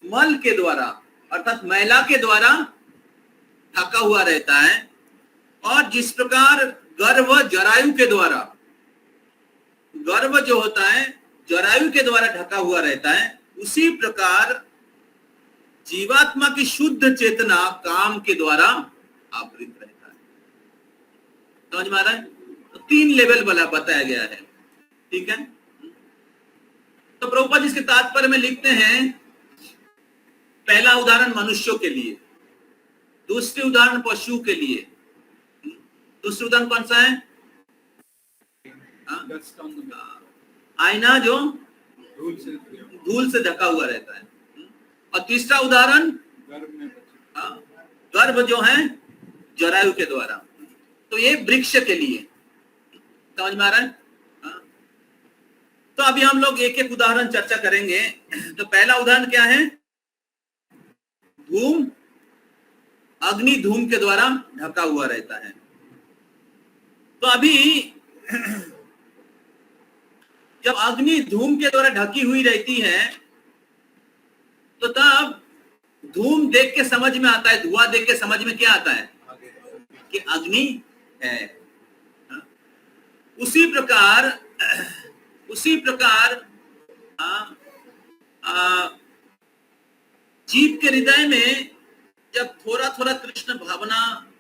मल के द्वारा अर्थात मैला के द्वारा ढका हुआ रहता है। और जिस प्रकार गर्भ जरायु के द्वारा, गर्भ जो होता है जरायु के द्वारा ढका हुआ रहता है, उसी प्रकार जीवात्मा की शुद्ध चेतना काम के द्वारा आवृत रहता है। समझ में आ रहा है? तो तीन लेवल वाला बताया गया है। ठीक है। तो प्रभुपाद इसके तात्पर्य में लिखते हैं पहला उदाहरण मनुष्यों के लिए, दूसरी उदाहरण पशु के लिए। दूसरी उदाहरण कौन सा है? Dust on the mirror. आईना जो धूल से ढका हुआ रहता है। और तीसरा उदाहरण गर्भ में बच्चे। गर्भ जो है जरायु के द्वारा। तो ये वृक्ष के लिए, समझ में आ रहा है? तो अभी हम लोग एक एक उदाहरण चर्चा करेंगे। तो पहला उदाहरण क्या है? धूम, अग्नि धूम के द्वारा ढका हुआ रहता है। तो अभी जब अग्नि धूम के द्वारा ढकी हुई रहती है तो तब धूम देख के समझ में आता है, धुआं देख के समझ में क्या आता है कि अग्नि है। उसी प्रकार जीव के हृदय में जब थोड़ा थोड़ा कृष्ण भावना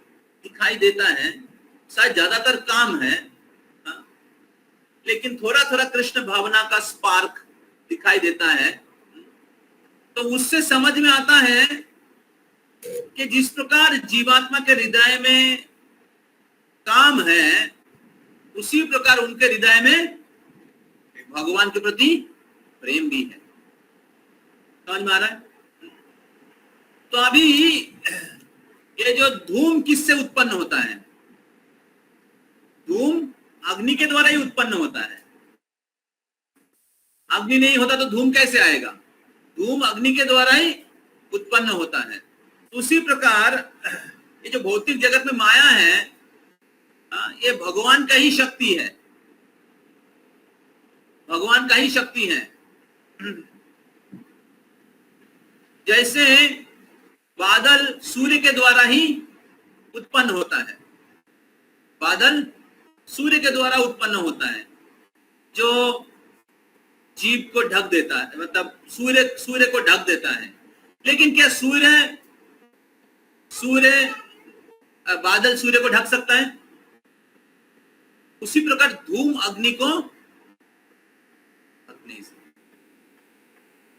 दिखाई देता है, शायद ज्यादातर काम है, लेकिन थोड़ा थोड़ा कृष्ण भावना का स्पार्क दिखाई देता है, तो उससे समझ में आता है कि जिस प्रकार जीवात्मा के हृदय में काम है, उसी प्रकार उनके हृदय में भगवान के प्रति प्रेम भी है। समझ में आ रहा है? तो अभी ये जो धूम किससे उत्पन्न होता है? धूम अग्नि के द्वारा ही उत्पन्न होता है। अग्नि नहीं होता तो धूम कैसे आएगा? धूम अग्नि के द्वारा ही उत्पन्न होता है। उसी प्रकार ये जो भौतिक जगत में माया है, ये भगवान का ही शक्ति है, भगवान का ही शक्ति है। जैसे बादल सूर्य के द्वारा ही उत्पन्न होता है, बादल सूर्य के द्वारा उत्पन्न होता है, जो जीव को ढक देता है, मतलब सूर्य को ढक देता है। लेकिन क्या बादल सूर्य को ढक सकता है? उसी प्रकार धूम अग्नि को ढक नहीं सकता।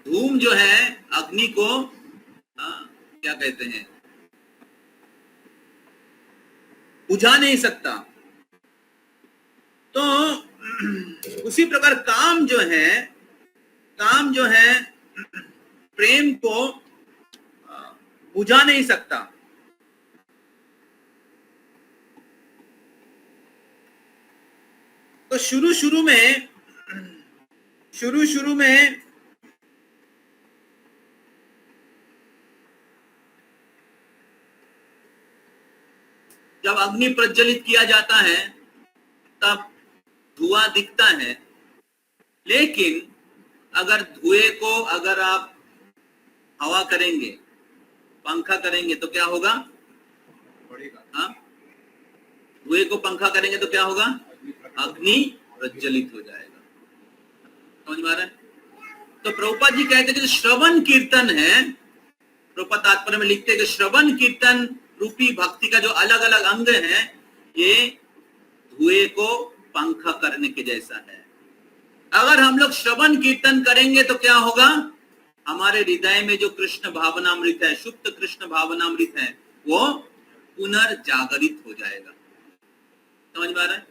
धूम जो है अग्नि को क्या कहते हैं, बुझा नहीं सकता। तो उसी प्रकार काम जो है प्रेम को बुझा नहीं सकता। तो शुरू शुरू में जब अग्नि प्रज्वलित किया जाता है तब धुआं दिखता है, लेकिन अगर धुएं को अगर आप हवा करेंगे, पंखा करेंगे तो क्या होगा? हाँ, धुएं को पंखा करेंगे तो क्या होगा? अग्नि प्रज्वलित हो जाएगा। समझ में आ रहा है? तो प्रभुपाद जी कहते हैं कि श्रवण कीर्तन है, प्रभुपाद तात्पर्य में लिखते हैं कि श्रवण कीर्तन रूपी भक्ति का जो अलग अलग अंग है, ये धुएं को पंखा करने के जैसा है। अगर हम लोग श्रवण कीर्तन करेंगे तो क्या होगा? हमारे हृदय में जो कृष्ण भावनामृत है, शुद्ध कृष्ण भावनामृत है, वो पुनर्जागरित हो जाएगा। समझ में आ रहा है?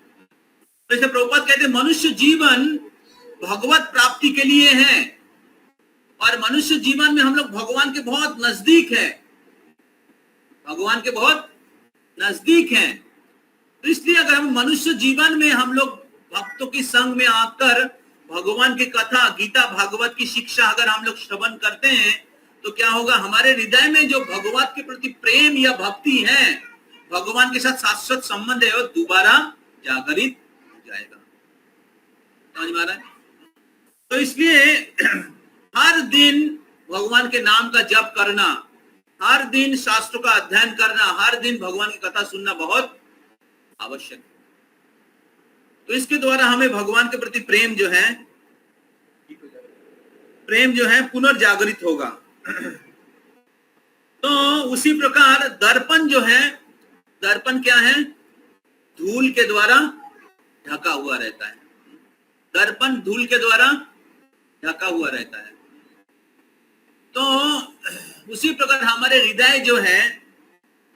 तो इसे प्रभुपाद कहते हैं मनुष्य जीवन भगवत प्राप्ति के लिए है, और मनुष्य जीवन में हम लोग भगवान के बहुत नजदीक है, भगवान के बहुत नजदीक हैं। तो इसलिए अगर हम मनुष्य जीवन में हम लोग भक्तों की संग में आकर भगवान की कथा, गीता भागवत की शिक्षा अगर हम लोग श्रवण करते हैं, तो क्या होगा? हमारे हृदय में जो भगवान के प्रति प्रेम या भक्ति है, भगवान के साथ शाश्वत संबंध है, वो दोबारा जागरित हो जाएगा। समझ में आ रहा है? तो इसलिए हर दिन भगवान के नाम का जप करना, हर दिन शास्त्रों का अध्ययन करना, हर दिन भगवान की कथा सुनना बहुत आवश्यक है। तो इसके द्वारा हमें भगवान के प्रति प्रेम जो है पुनर्जागरित होगा। तो उसी प्रकार दर्पण जो है, दर्पण क्या है? धूल के द्वारा ढका हुआ रहता है। दर्पण धूल के द्वारा ढका हुआ रहता है। तो उसी प्रकार हमारे हृदय जो है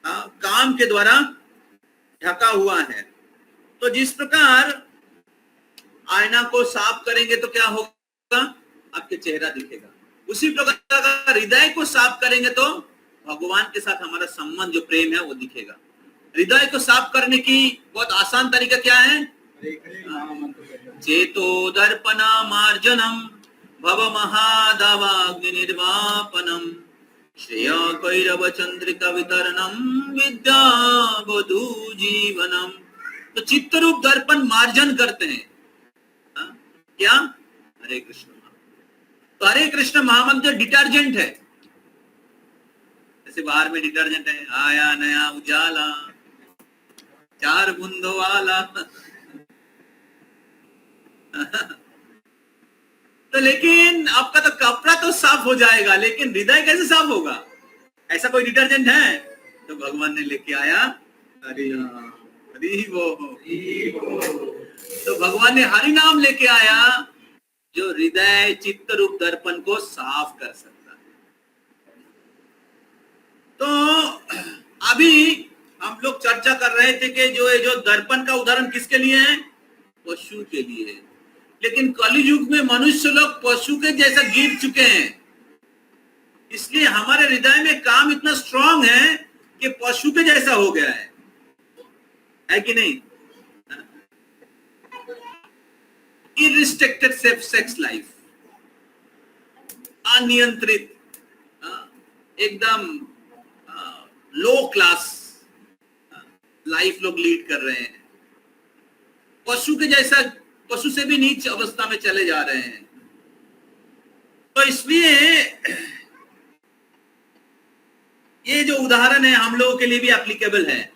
काम के द्वारा ढका हुआ है। तो जिस प्रकार आईना को साफ करेंगे तो क्या होगा, आपके चेहरा दिखेगा, उसी प्रकार अगर हृदय को साफ करेंगे तो भगवान के साथ हमारा संबंध जो प्रेम है वो दिखेगा। हृदय को साफ करने की बहुत आसान तरीका क्या है, चेतो दर्पणा मार्जनम भव महादावाग्नि निर्वापनम श्रेय कैरव चंद्रिका वितरणम विद्या वधु जीवनम। तो चित्त रूप दर्पण मार्जन करते हैं क्या, हरे कृष्ण। तो हरे कृष्ण महामंत्र डिटर्जेंट है, जैसे बाहर में डिटर्जेंट है, आया नया उजाला 4 बूंदों वाला तो लेकिन आपका तो कपड़ा तो साफ हो जाएगा, लेकिन हृदय कैसे साफ होगा, ऐसा कोई डिटर्जेंट है? तो भगवान ने लेके आया हरि वो। तो भगवान ने हरि नाम लेके आया जो हृदय चित्त रूप दर्पण को साफ कर सकता है। तो अभी हम लोग चर्चा कर रहे थे कि जो दर्पण का उदाहरण किसके लिए है, पशु के लिए है। लेकिन कलयुग में मनुष्य लोग पशु के जैसा गिर चुके हैं, इसलिए हमारे हृदय में काम इतना स्ट्रांग है कि पशु के जैसा हो गया है कि नहीं? इरिस्ट्रिक्टेड सेक्स लाइफ, अनियंत्रित, एकदम लो क्लास लाइफ लोग लीड कर रहे हैं, पशु के जैसा, पशु से भी नीच अवस्था में चले जा रहे हैं। तो इसलिए ये जो उदाहरण है हम लोगों के लिए भी एप्लीकेबल है।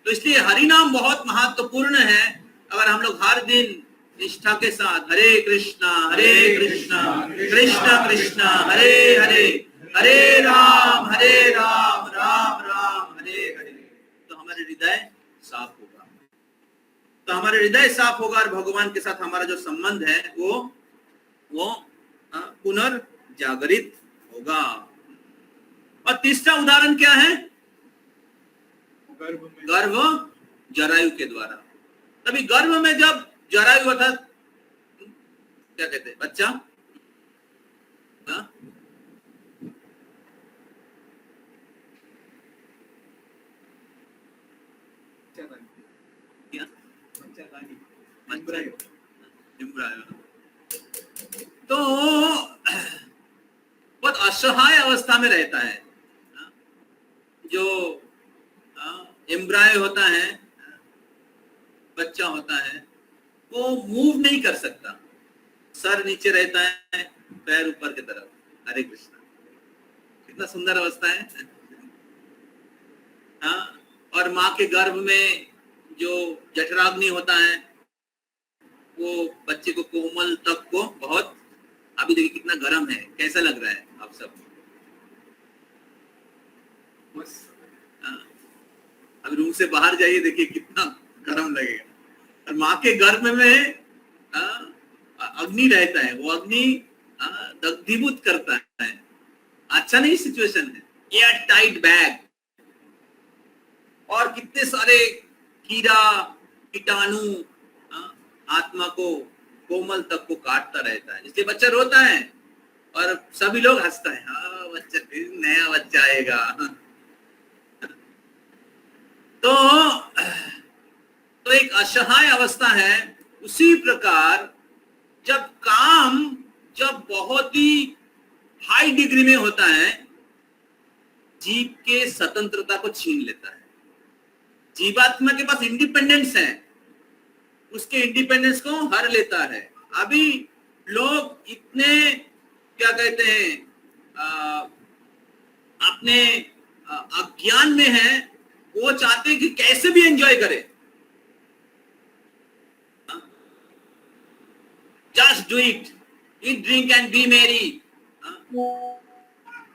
तो इसलिए हरि नाम बहुत महत्वपूर्ण है। अगर हम लोग हर दिन निष्ठा के साथ हरे कृष्णा कृष्णा कृष्णा हरे हरे, हरे राम राम राम हरे हरे, तो हमारे हृदय साफ होगा। तो हमारे हृदय साफ होगा और भगवान के साथ हमारा जो संबंध है वो पुनर्जागरित होगा। और तीसरा उदाहरण क्या है, गर्भ जरायु के द्वारा। तभी गर्भ में जब जरायु अर्थात क्या कहते हैं, बच्चा, तो बहुत असहाय अवस्था में रहता है। जो एम्ब्रायो होता है, बच्चा होता है, वो मूव नहीं कर सकता, सर नीचे रहता है, पैर ऊपर की तरफ। हरे कृष्णा, कितना सुंदर अवस्था है। और माँ के गर्भ में जो जठराग्नि होता है वो बच्चे को कोमल तक को बहुत, अभी देखिए कितना गर्म है, कैसा लग रहा है आप सब? अभी रूम से बाहर जाइए, देखिए कितना गर्म लगेगा। और माँ के गर्भ में अग्नि रहता है, वो अग्नि दग्धीभूत करता है। अच्छा नहीं सिचुएशन है, एयर टाइट बैग, और कितने सारे कीड़ा कीटाणु आत्मा को कोमल तक को काटता रहता है। इसलिए बच्चा रोता है और सभी लोग हंसता है, हाँ बच्चा, फिर नया बच्चा आएगा। तो एक असहाय अवस्था है। उसी प्रकार जब बहुत ही हाई डिग्री में होता है, जीव के स्वतंत्रता को छीन लेता है। जीवात्मा के पास इंडिपेंडेंस है, उसके इंडिपेंडेंस को हर लेता है। अभी लोग इतने क्या कहते हैं, अपने अज्ञान में है, वो चाहते हैं कि कैसे भी एंजॉय करे, just do it, eat drink and be merry.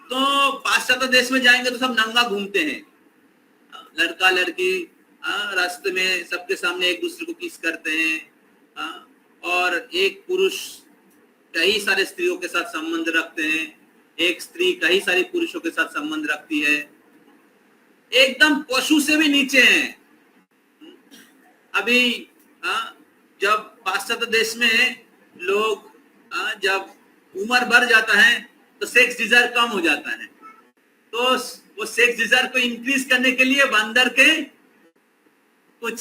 तो पाश्चात्य देश में जाएंगे तो सब नंगा घूमते हैं, लड़का लड़की रास्ते में सबके सामने एक दूसरे को किस करते हैं, और एक पुरुष कई सारे स्त्रियों के साथ संबंध रखते हैं, एक स्त्री कई सारी पुरुषों के साथ संबंध रखती है, एकदम पशु से भी नीचे है। अभी जब पाश्चात्य देश में लोग जब उम्र बढ़ जाता है तो सेक्स डिजायर कम हो जाता है, तो वो सेक्स डिजायर को इंक्रीज करने के लिए बंदर के कुछ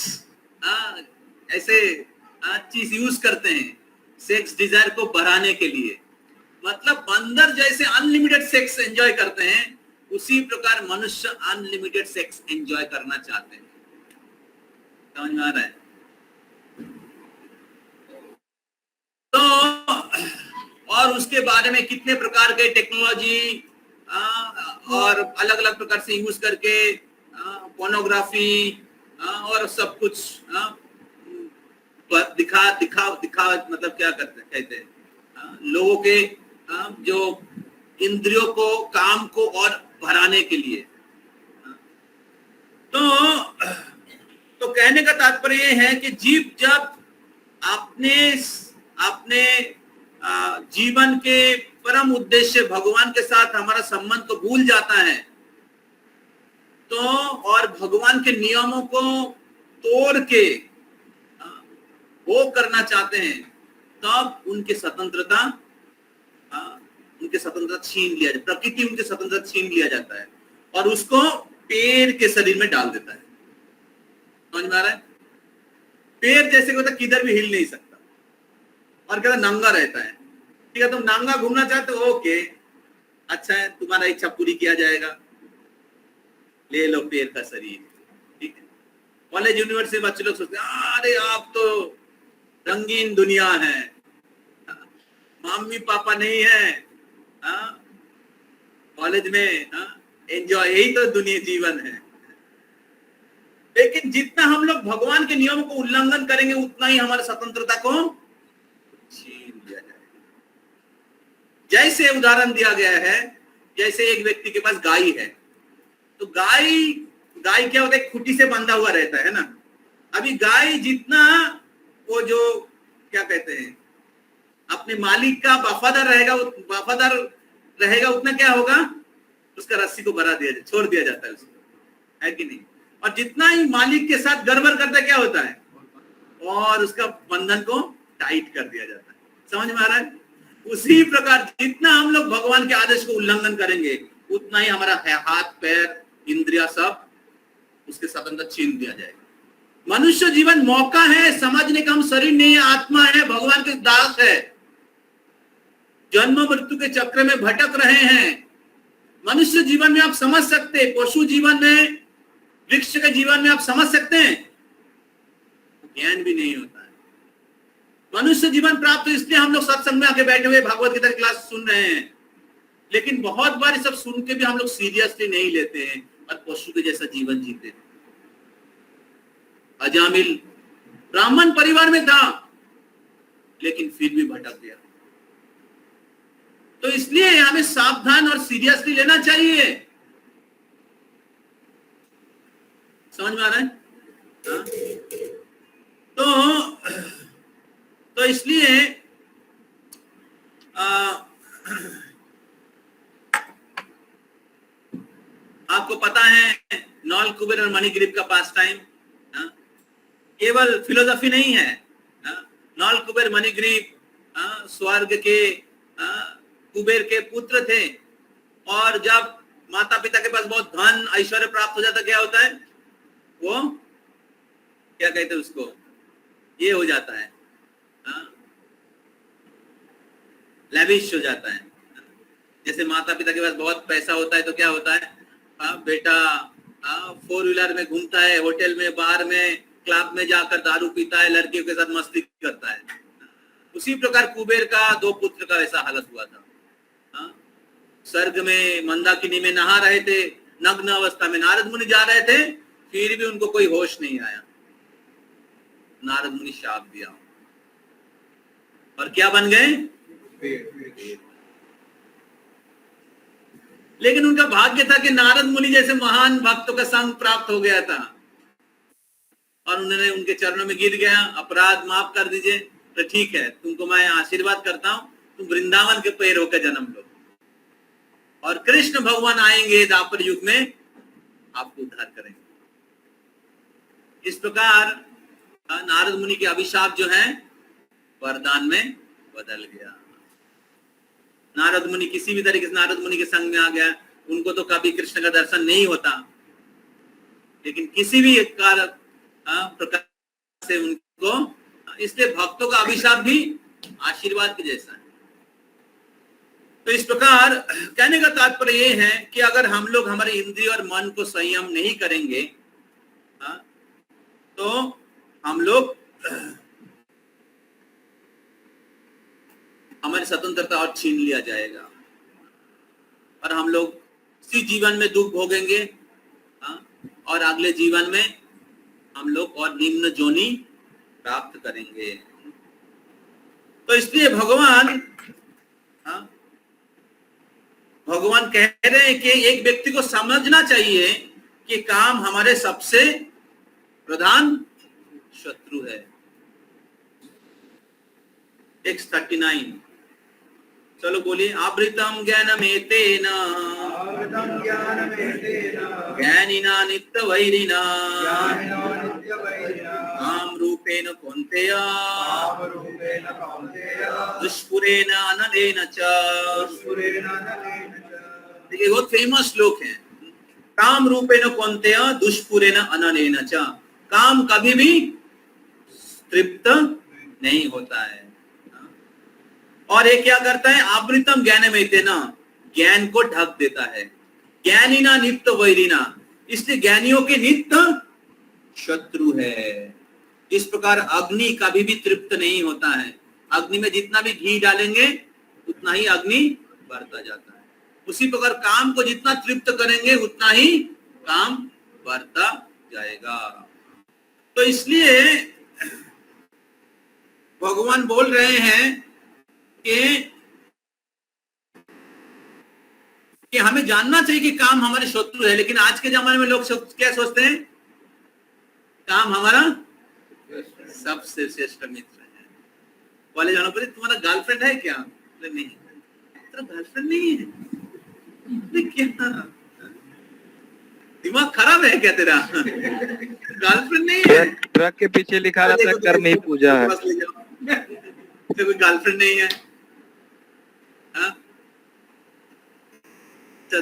ऐसे चीज यूज करते हैं सेक्स डिजायर को बढ़ाने के लिए। मतलब बंदर जैसे अनलिमिटेड सेक्स एंजॉय करते हैं, उसी प्रकार मनुष्य अनलिमिटेड सेक्स एंजॉय करना चाहते हैं। समझ में आ रहा है? तो और उसके बारे में कितने प्रकार के टेक्नोलॉजी और अलग अलग प्रकार से यूज करके पोर्नोग्राफी और सब कुछ दिखा मतलब क्या कहते हैं लोगों के जो इंद्रियों को, काम को और बढ़ाने के लिए। तो कहने का तात्पर्य यह है कि जीव जब अपने जीवन के परम उद्देश्य भगवान के साथ हमारा संबंध को भूल जाता है, तो और भगवान के नियमों को तोड़ के वो करना चाहते हैं, तब उनकी स्वतंत्रता छीन लिया जाता है। प्रकृति उनकी स्वतंत्रता छीन लिया जाता है और उसको पेड़ के शरीर में डाल देता है। समझ में आ रहा है? पेड़ जैसे होता किधर भी हिल नहीं सकता और कहता नंगा रहता है। ठीक है, तुम नंगा घूमना चाहते हो, ओके, अच्छा है, तुम्हारा इच्छा पूरी किया जाएगा, ले लो पेड़ का शरीर। ठीक है, कॉलेज यूनिवर्सिटी बच्चे लोग सोचते हैं अरे आप तो रंगीन दुनिया है, मम्मी पापा नहीं है, कॉलेज में एंजॉय, यही तो दुनिया जीवन है। लेकिन जितना हम लोग भगवान के नियमों को उल्लंघन करेंगे, उतना ही हमारी स्वतंत्रता को छीन लिया जाएगा। जैसे उदाहरण दिया गया है, जैसे एक व्यक्ति के पास गाय है, तो गाय क्या होता है, खूंटी से बंधा हुआ रहता है ना। अभी गाय जितना वो जो क्या कहते हैं अपने मालिक का वफादार रहेगा उतना क्या होगा, उसका रस्सी को छोड़ दिया जाता है उसको, है कि नहीं? और जितना ही मालिक के साथ गड़बड़ करता है, क्या होता है, और उसका बंधन को टाइट कर दिया जाता है। समझ में आ रहा है? उसी प्रकार जितना हम लोग भगवान के आदेश को उल्लंघन करेंगे, उतना ही हमारा हाथ पैर इंद्रिया सब उसके स्वतंत्रता छीन दिया जाएगा। मनुष्य जीवन मौका है समझने का, हम शरीर नहीं है, आत्मा है, भगवान के दास है, जन्म मृत्यु के चक्र में भटक रहे हैं। मनुष्य जीवन में आप समझ सकते, पशु जीवन में, वृक्ष के जीवन में आप समझ सकते हैं, ज्ञान भी नहीं होता है। मनुष्य जीवन प्राप्त हो इसलिए हम लोग सत्संग में आके बैठे हुए भगवत गीता क्लास सुन रहे हैं, लेकिन बहुत बार सब सुन के भी हम लोग सीरियसली नहीं लेते हैं और पशु के जैसा जीवन जीते हैं। अजामिल ब्राह्मण परिवार में था, लेकिन फिर भी भटक गया। तो इसलिए हमें सावधान और सीरियसली लेना चाहिए। समझ में आ रहा है? तो इसलिए आपको पता है नॉल कुबेर और मणिग्रीव का पास टाइम केवल फिलोसफी नहीं है। नॉल कुबेर मणिग्रीव स्वर्ग के कुबेर के पुत्र थे, और जब माता पिता के पास बहुत धन ऐश्वर्य प्राप्त हो जाता, क्या होता है, वो क्या कहते हैं उसको, ये हो जाता है, लैविश हो जाता है। जैसे माता पिता के पास बहुत पैसा होता है तो क्या होता है, बेटा 4 व्हीलर में घूमता है, होटल में, बार में, क्लब में जाकर दारू पीता है, लड़कियों के साथ मस्ती करता है। उसी प्रकार कुबेर का 2 पुत्र का ऐसा हालत हुआ था। स्वर्ग में मंदाकिनी में नहा रहे थे, नग्न अवस्था में नारद मुनि जा रहे थे, फिर भी उनको कोई होश नहीं आया। नारद मुनि शाप दिया और क्या बन गए, लेकिन उनका भाग्य था कि नारद मुनि जैसे महान भक्तों का संग प्राप्त हो गया था, और उन्होंने उनके चरणों में गिर गया, अपराध माफ कर दीजिए, तो ठीक है, तुमको मैं आशीर्वाद करता हूं, तुम वृंदावन के पैर होकर जन्म लो। और कृष्ण भगवान आएंगे द्वापर युग में आपको उद्धार करेंगे। इस प्रकार नारद मुनि के अभिशाप जो है वरदान में बदल गया। नारद मुनि किसी भी तरीके से नारद मुनि के संग में आ गया, उनको तो कभी कृष्ण का दर्शन नहीं होता, लेकिन किसी भी प्रकार से उनको, इसलिए भक्तों का अभिशाप भी आशीर्वाद के जैसा है। तो इस प्रकार कहने का तात्पर्य ये है कि अगर हम लोग हमारे इंद्रिय और मन को संयम नहीं करेंगे तो हम लोग हमारी स्वतंत्रता और छीन लिया जाएगा और हम लोग इसी जीवन में दुख भोगेंगे और अगले जीवन में हम लोग और निम्न जोनि प्राप्त करेंगे। तो इसलिए भगवान कह रहे हैं कि एक व्यक्ति को समझना चाहिए कि काम हमारे सबसे प्रधान शत्रु है। 639 चलो बोलिए। आवृतम ज्ञानमेतेन ज्ञानिना नित्यवैरिणा काम रूपेण कौन्तेय दुष्पुरेण अनलेन च। देखिए बहुत फेमस श्लोक है। काम रूपेण कौन्तेय दुष्पुरेण अनलेन च। काम कभी भी तृप्त नहीं होता है। और ये क्या करता है? आवृतम ज्ञानमेतेन, ज्ञान को ढक देता है। ज्ञानिना नित्य वैरिणा, इसलिए ज्ञानियों के नित्य शत्रु है। इस प्रकार अग्नि कभी भी तृप्त नहीं होता है। अग्नि में जितना भी घी डालेंगे उतना ही अग्नि बढ़ता जाता है। उसी प्रकार काम को जितना तृप्त करेंगे उतना ही काम बढ़ता जाएगा। तो इसलिए भगवान बोल रहे हैं कि हमें जानना चाहिए कि काम हमारे शत्रु है। लेकिन आज के जमाने में लोग क्या सोचते हैं? काम हमारा सबसे श्रेष्ठ मित्र है। कॉलेज जाना पड़े, तुम्हारा गर्लफ्रेंड है क्या? नहीं, तेरा गर्लफ्रेंड नहीं है। क्या दिमाग खराब है क्या तेरा? गर्लफ्रेंड नहीं है। ट्रक के पीछे लिखा रहता है कर्म ही पूजा है। कोई गर्लफ्रेंड नहीं है।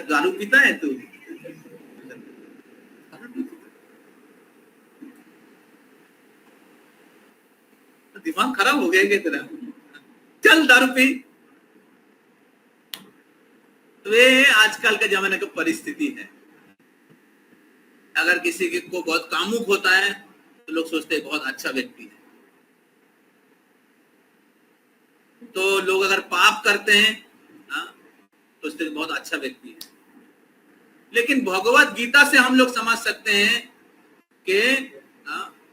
दारू पीता है तू? दिमाग खराब हो गया क्या तेरा? चल दारू पी। तो ये आजकल के जमाने की परिस्थिति है। अगर किसी को बहुत कामुक होता है तो लोग सोचते हैं बहुत अच्छा व्यक्ति है। तो लोग अगर पाप करते हैं तो सोचते हैं बहुत अच्छा व्यक्ति है। लेकिन भगवत गीता से हम लोग समझ सकते हैं कि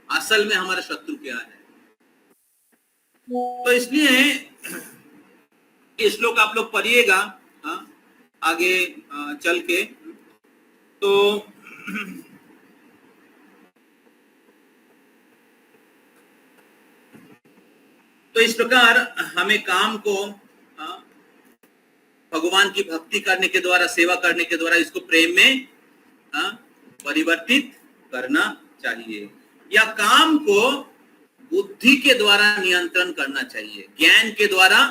असल में हमारा शत्रु क्या है। तो इसलिए ये श्लोक आप लोग पढ़िएगा आगे चल के। तो इस प्रकार हमें काम को भगवान की भक्ति करने के द्वारा, सेवा करने के द्वारा इसको प्रेम में परिवर्तित करना चाहिए, या काम को बुद्धि के द्वारा नियंत्रण करना चाहिए। ज्ञान के द्वारा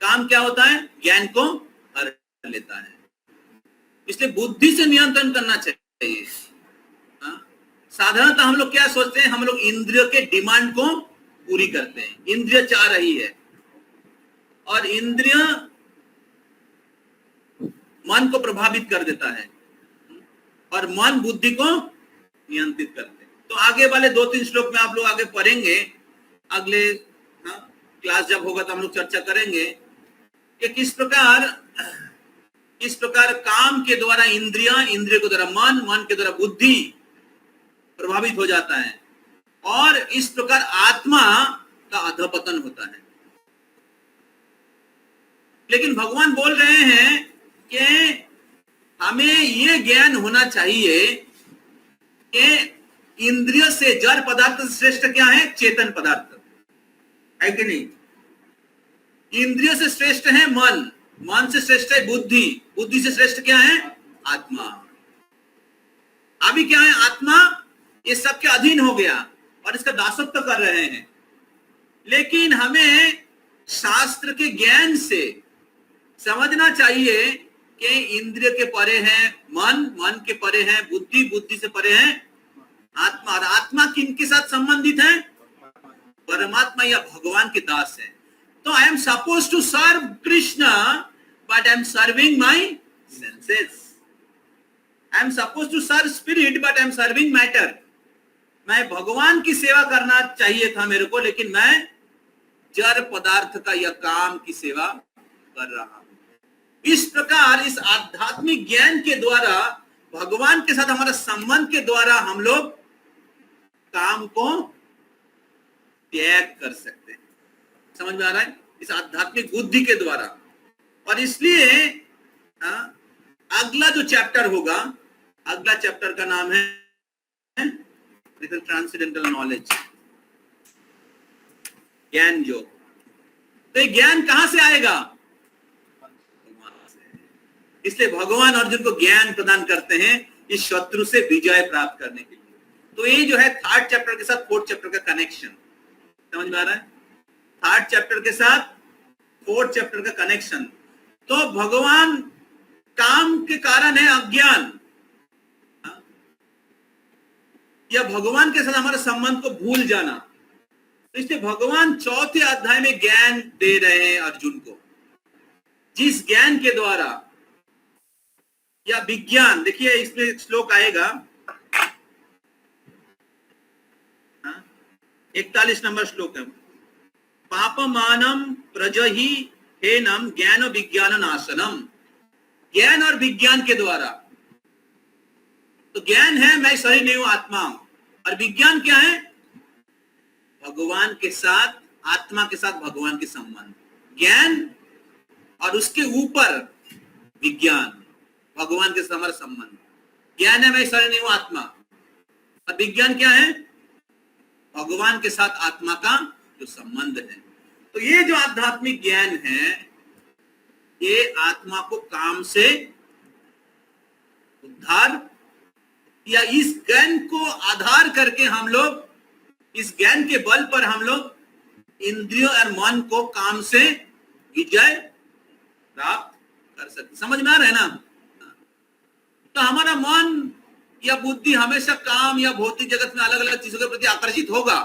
काम क्या होता है? ज्ञान को हर लेता है, इसलिए बुद्धि से नियंत्रण करना चाहिए। साधारणतः हम लोग क्या सोचते हैं? हम लोग इंद्रियों के डिमांड को पूरी करते हैं। इंद्रिय चाह रही है और इंद्रिय मन को प्रभावित कर देता है और मन बुद्धि को नियंत्रित करते हैं। तो आगे वाले 2-3 श्लोक में आप लोग आगे पढ़ेंगे। अगले क्लास जब होगा तो हम लोग चर्चा करेंगे कि किस प्रकार काम के द्वारा इंद्रिय के द्वारा मन के द्वारा बुद्धि प्रभावित हो जाता है और इस प्रकार आत्मा का अधपतन होता है। लेकिन भगवान बोल रहे हैं कि हमें ये ज्ञान होना चाहिए कि इंद्रिय से, जड़ पदार्थ से श्रेष्ठ क्या है? चेतन पदार्थ है कि नहीं? इंद्रिय से श्रेष्ठ है मन, मन से श्रेष्ठ है बुद्धि, बुद्धि से श्रेष्ठ क्या है? आत्मा। अभी क्या है? आत्मा ये सब के अधीन हो गया और इसका दासत्व कर रहे हैं। लेकिन हमें शास्त्र के ज्ञान से समझना चाहिए कि इंद्रिय के परे है मन, मन के परे है बुद्धि, बुद्धि से परे है आत्मा। और आत्मा किनके साथ संबंधित है? परमात्मा या भगवान के दास है। तो I am suppose to serve Krishna but I am serving my senses. I am suppose to serve spirit but I am serving matter. मैं भगवान की सेवा करना चाहिए था मेरे को, लेकिन मैं जड़ पदार्थ का या काम की सेवा कर रहा हूं। इस प्रकार इस आध्यात्मिक ज्ञान के द्वारा, भगवान के साथ हमारा संबंध के द्वारा हम लोग काम को त्याग कर सकते हैं। समझ में आ रहा है? इस आध्यात्मिक बुद्धि के द्वारा। और इसलिए अगला जो चैप्टर होगा, अगला चैप्टर का नाम है ट्रांसेंडेंटल नॉलेज, ज्ञान योग। तो ये ज्ञान कहां से आएगा? भगवान से। इसलिए भगवान अर्जुन को ज्ञान प्रदान करते हैं इस शत्रु से विजय प्राप्त करने के लिए। तो ये जो है थर्ड चैप्टर के साथ फोर्थ चैप्टर का कनेक्शन, समझ में आ रहा है? थर्ड चैप्टर के साथ फोर्थ चैप्टर का कनेक्शन। तो भगवान काम के कारण है अज्ञान, या भगवान के साथ हमारे संबंध को भूल जाना। तो इसलिए भगवान चौथे अध्याय में ज्ञान दे रहे हैं अर्जुन को, जिस ज्ञान के द्वारा या विज्ञान, देखिए इसमें श्लोक आएगा 41 नंबर श्लोक है। पापमानम प्रजहि हेनम ज्ञान विज्ञान नाशनम। ज्ञान और विज्ञान के द्वारा, तो ज्ञान है मैं शरीर नहीं हूं आत्मा हूं, और विज्ञान क्या है? भगवान के साथ, आत्मा के साथ भगवान के संबंध। ज्ञान और उसके ऊपर विज्ञान, भगवान के साथ हमारा संबंध। ज्ञान है मैं शरीर नहीं हूं आत्मा, और विज्ञान क्या है? भगवान के साथ आत्मा का जो संबंध है। तो ये जो आध्यात्मिक ज्ञान है, ये आत्मा को काम से उद्धार, या इस ज्ञान को आधार करके हम लोग, इस ज्ञान के बल पर हम लोग इंद्रियों और मन को काम से विजय प्राप्त कर सकते। समझ में आ रहा है ना? तो हमारा मन या बुद्धि हमेशा काम या भौतिक जगत में अलग अलग चीजों के प्रति आकर्षित होगा,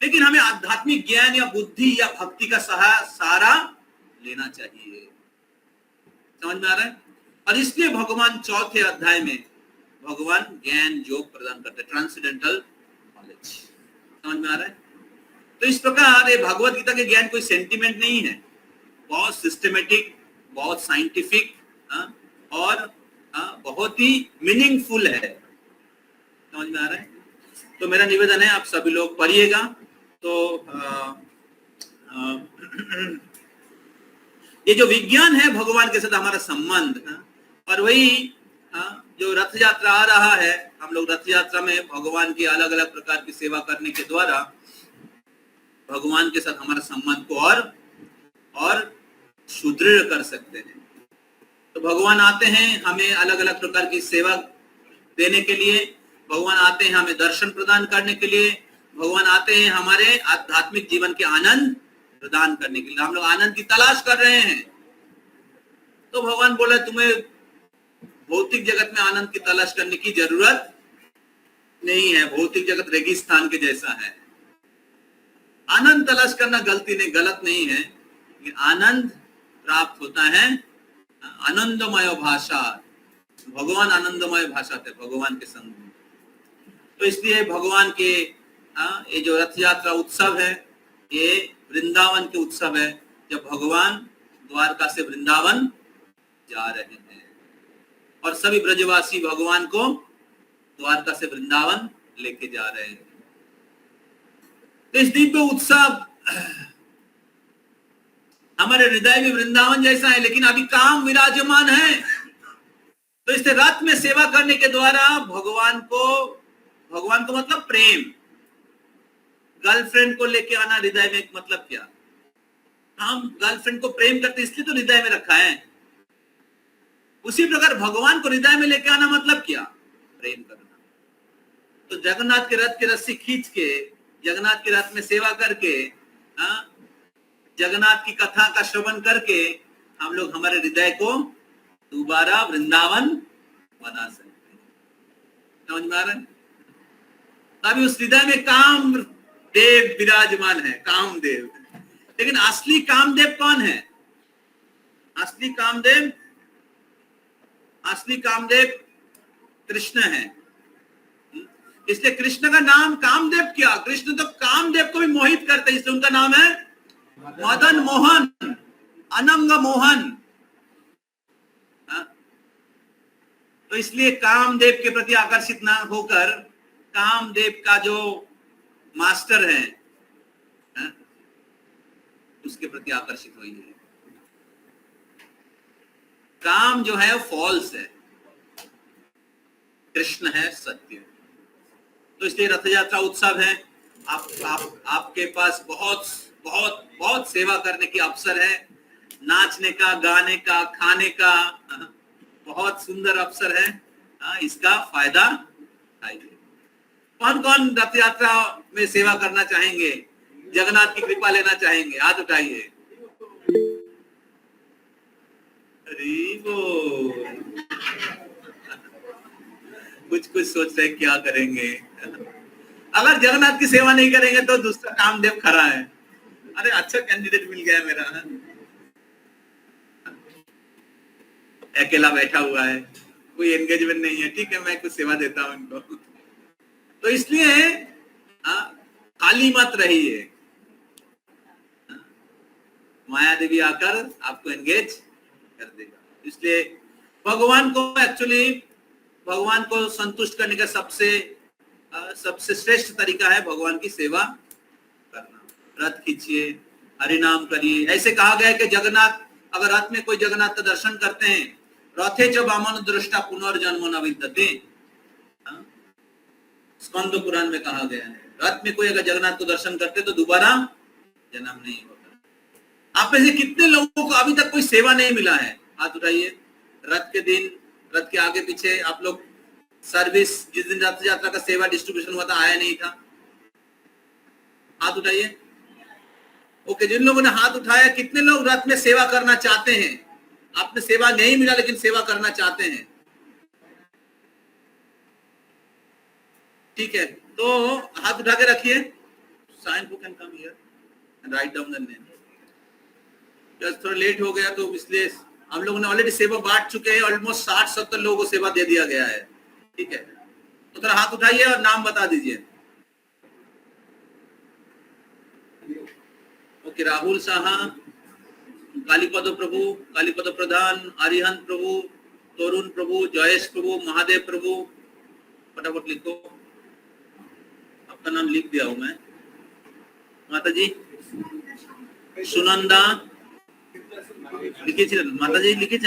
लेकिन हमें आध्यात्मिक ज्ञान या बुद्धि या भक्ति का सहारा लेना चाहिए। समझ में आ रहा है? और इसलिए भगवान चौथे अध्याय में भगवान ज्ञान योग प्रदान करते हैं, ट्रांसेंडेंटल नॉलेज। समझ में आ रहा है? तो इस प्रकार ये भगवत गीता के ज्ञान कोई सेंटिमेंट नहीं है, बहुत सिस्टमेटिक, बहुत साइंटिफिक और बहुत ही मीनिंगफुल है। समझ में आ रहा है? तो मेरा निवेदन है आप सभी लोग पढ़िएगा। तो ये जो विज्ञान है भगवान के साथ हमारा संबंध, और वही जो रथ यात्रा आ रहा है, हम लोग रथ यात्रा में भगवान की अलग अलग प्रकार की सेवा करने के द्वारा भगवान के साथ हमारा संबंध को और सुदृढ़ कर सकते हैं। तो भगवान आते हैं हमें अलग अलग प्रकार की सेवा देने के लिए, भगवान आते हैं हमें दर्शन प्रदान करने के लिए, भगवान आते हैं हमारे आध्यात्मिक जीवन के आनंद प्रदान करने के लिए। हम लोग आनंद की तलाश कर रहे हैं, तो भगवान बोला तुम्हें भौतिक जगत में आनंद की तलाश करने की जरूरत नहीं है, भौतिक जगत रेगिस्तान के जैसा है। आनंद तलाश करना गलत नहीं है, लेकिन आनंद प्राप्त होता है आनंदमय भाषा। भगवान आनंदमय भाषा थे भगवान के संग। तो इसलिए भगवान के ये जो रथ यात्रा उत्सव है, ये वृंदावन के उत्सव है, जब भगवान द्वारका से वृंदावन जा रहे हैं और सभी ब्रजवासी भगवान को द्वारका से वृंदावन लेके जा रहे हैं। तो इस दिव्य उत्सव हमारे हृदय में वृंदावन जैसा है, लेकिन अभी काम विराजमान है। तो इस रथ में सेवा करने के द्वारा भगवान को मतलब प्रेम, गर्लफ्रेंड को लेके आना हृदय में, मतलब क्या? हम गर्लफ्रेंड को प्रेम करते इसलिए तो हृदय में रखा है। उसी प्रकार भगवान को हृदय में लेके आना मतलब क्या? प्रेम करना। तो जगन्नाथ के रथ की रस्सी खींच के, जगन्नाथ के रथ में सेवा करके, जगन्नाथ की कथा का श्रवण करके हम लोग हमारे हृदय को दोबारा वृंदावन बना सकते हैं। समझ में आ रहा है? तभी उस हृदय में काम देव विराजमान है, कामदेव। लेकिन असली कामदेव कौन है? असली कामदेव कृष्ण है। इसलिए कृष्ण का नाम कामदेव क्या? कृष्ण तो कामदेव को भी मोहित करते, इसलिए उनका नाम है मदन मोहन, अनंग मोहन। तो इसलिए कामदेव के प्रति आकर्षित ना होकर कामदेव का जो मास्टर है उसके प्रति आकर्षित होइए। काम जो है फॉल्स है, कृष्ण है सत्य। तो इसलिए रथ यात्रा उत्सव है। आपके पास बहुत बहुत बहुत सेवा करने की अवसर है, नाचने का, गाने का, खाने का बहुत सुंदर अवसर है। इसका फायदा उठाइए। कौन कौन रथ यात्रा में सेवा करना चाहेंगे, जगन्नाथ की कृपा लेना चाहेंगे? हाथ उठाइए। कुछ सोच रहे क्या करेंगे। अगर जगन्नाथ की सेवा नहीं करेंगे तो दूसरा कामदेव खड़ा है। अरे अच्छा कैंडिडेट मिल गया मेरा, अकेला बैठा हुआ है, कोई एंगेजमेंट नहीं है, ठीक है मैं कुछ सेवा देता हूं इनको। तो इसलिए खाली मत रहिए। माया देवी आकर आपको एंगेज कर देगा। इसलिए भगवान को संतुष्ट करने का सबसे श्रेष्ठ तरीका है भगवान की सेवा करना। रथ खींचिए, हरिनाम करिए। ऐसे कहा गया है कि जगन्नाथ, अगर रथ में कोई जगन्नाथ का दर्शन करते हैं, रथे च वामन दृष्टा पुनर्जन्म न विद्यते, स्कंद पुराण में कहा गया है। रथ में कोई अगर जगन्नाथ को दर्शन करते तो दोबारा जन्म नहीं होता। आप में से कितने लोगों को अभी तक कोई सेवा नहीं मिला है? हाथ उठाइए। रथ के दिन, रथ के आगे पीछे आप लोग सर्विस, जिस दिन रथ यात्रा का सेवा डिस्ट्रीब्यूशन हुआ था, आया नहीं था? हाथ उठाइए। ओके, जिन लोगों ने हाथ उठाया, कितने लोग रथ में सेवा करना चाहते हैं? आपने सेवा नहीं मिला लेकिन सेवा करना चाहते हैं? ठीक है, तो हाथ उठा के रखिए। Sign who can come here and write down the name. थोड़ा लेट हो गया तो इसलिए हम लोगों ने ऑलरेडी सेवा बांट चुके हैं। ऑलमोस्ट 60-70 लोगों को सेवा दे दिया गया है। ठीक है, तो थोड़ा हाथ उठाइए और नाम बता दीजिए। ओके, राहुल साहा, कालीपद प्रभु, कालीपद प्रधान, अरिहंत प्रभु, तोरुण प्रभु, जयेश प्रभु, महादेव प्रभु। फटाफट लिखो, आपका नाम लिख दिया हूं मैं। माता जी सुनंदा लिखिए, माता जी लिखिए।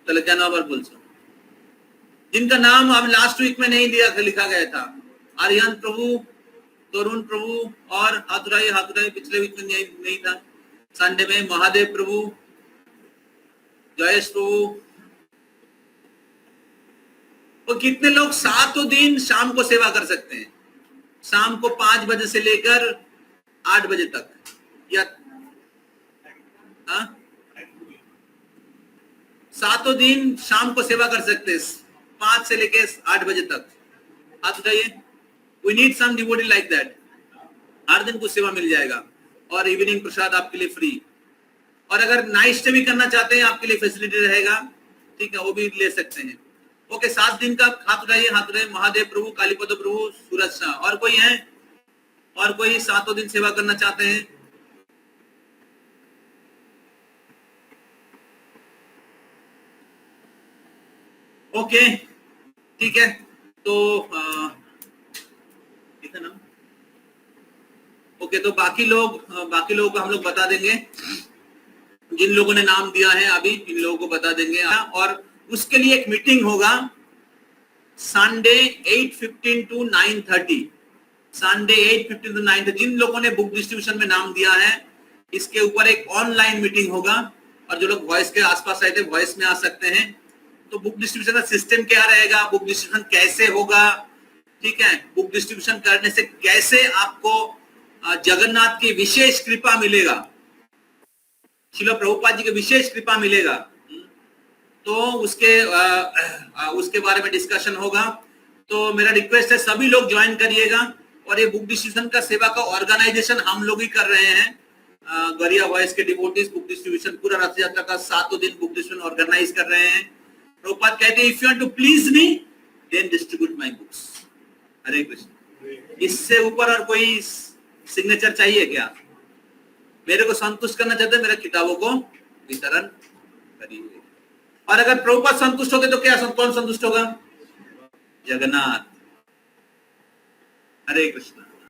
चलो क्या नाम बोल सो, जिनका नाम अब लास्ट वीक में नहीं लिखा गया था। आर्यन प्रभु, तरुण प्रभु और हाथुराई पिछले वीक में नहीं था। संडे में महादेव प्रभु, जयेश प्रभु। वो कितने लोग 7 दिन शाम को सेवा कर सकते हैं? शाम को 5 बजे से लेकर 8 बजे तक, या 7 दिन शाम को सेवा कर सकते हैं, 5 से लेकर 8 बजे तक। हाथ उठाइए। We need some devotee like that. हर दिन कुछ सेवा मिल जाएगा और इवनिंग प्रसाद आपके लिए फ्री। और अगर नाइट स्टे भी करना चाहते हैं आपके लिए फैसिलिटी रहेगा, ठीक है, वो भी ले सकते हैं। ओके, 7 दिन का हाथ उठाइए। हाथ उठाइए। महादेव प्रभु, कालीपद प्रभु, सूरज शाह। और कोई है? और कोई 7 दिन सेवा करना चाहते हैं? ओके, ठीक है, तो ठीक है ना। ओके, तो बाकी लोगों को हम लोग बता देंगे। जिन लोगों ने नाम दिया है अभी, इन लोगों को बता देंगे। और उसके लिए एक मीटिंग होगा संडे 8:15 to 9:30। संडे 8:15 to 9, जिन लोगों ने बुक डिस्ट्रीब्यूशन में नाम दिया है, इसके ऊपर एक ऑनलाइन मीटिंग होगा, और जो लोग वॉइस के आसपास रहते हैं वॉइस में आ सकते हैं। तो बुक डिस्ट्रीब्यूशन का सिस्टम क्या रहेगा, बुक डिस्ट्रीब्यूशन कैसे होगा, ठीक है, बुक डिस्ट्रीब्यूशन करने से कैसे आपको जगन्नाथ की विशेष कृपा मिलेगा, श्रील प्रभुपाद जी की विशेष कृपा मिलेगा, तो उसके बारे में डिस्कशन होगा। तो मेरा रिक्वेस्ट है सभी लोग ज्वाइन करिएगा, और ये बुक डिस्ट्रीब्यूशन का सेवा का ऑर्गेनाइजेशन हम लोग ही कर रहे हैं। गरिया वॉइस के डिवोटीज बुक डिस्ट्रीब्यूशन पूरा रथ यात्रा का 7 दिन बुक डिस्ट्रीब्यूशन ऑर्गेनाइज कर रहे हैं। प्रभुपाद कहते हैं, if you want to please me then distribute my books. Hare Krishna. इससे ऊपर और कोई सिग्नेचर चाहिए क्या? मेरे को संतुष्ट करना चाहते हैं, मेरे किताबों को वितरण करिए। और अगर प्रभुपाद संतुष्ट होते तो क्या, कौन संतुष्ट होगा? जगन्नाथ। हरे कृष्ण।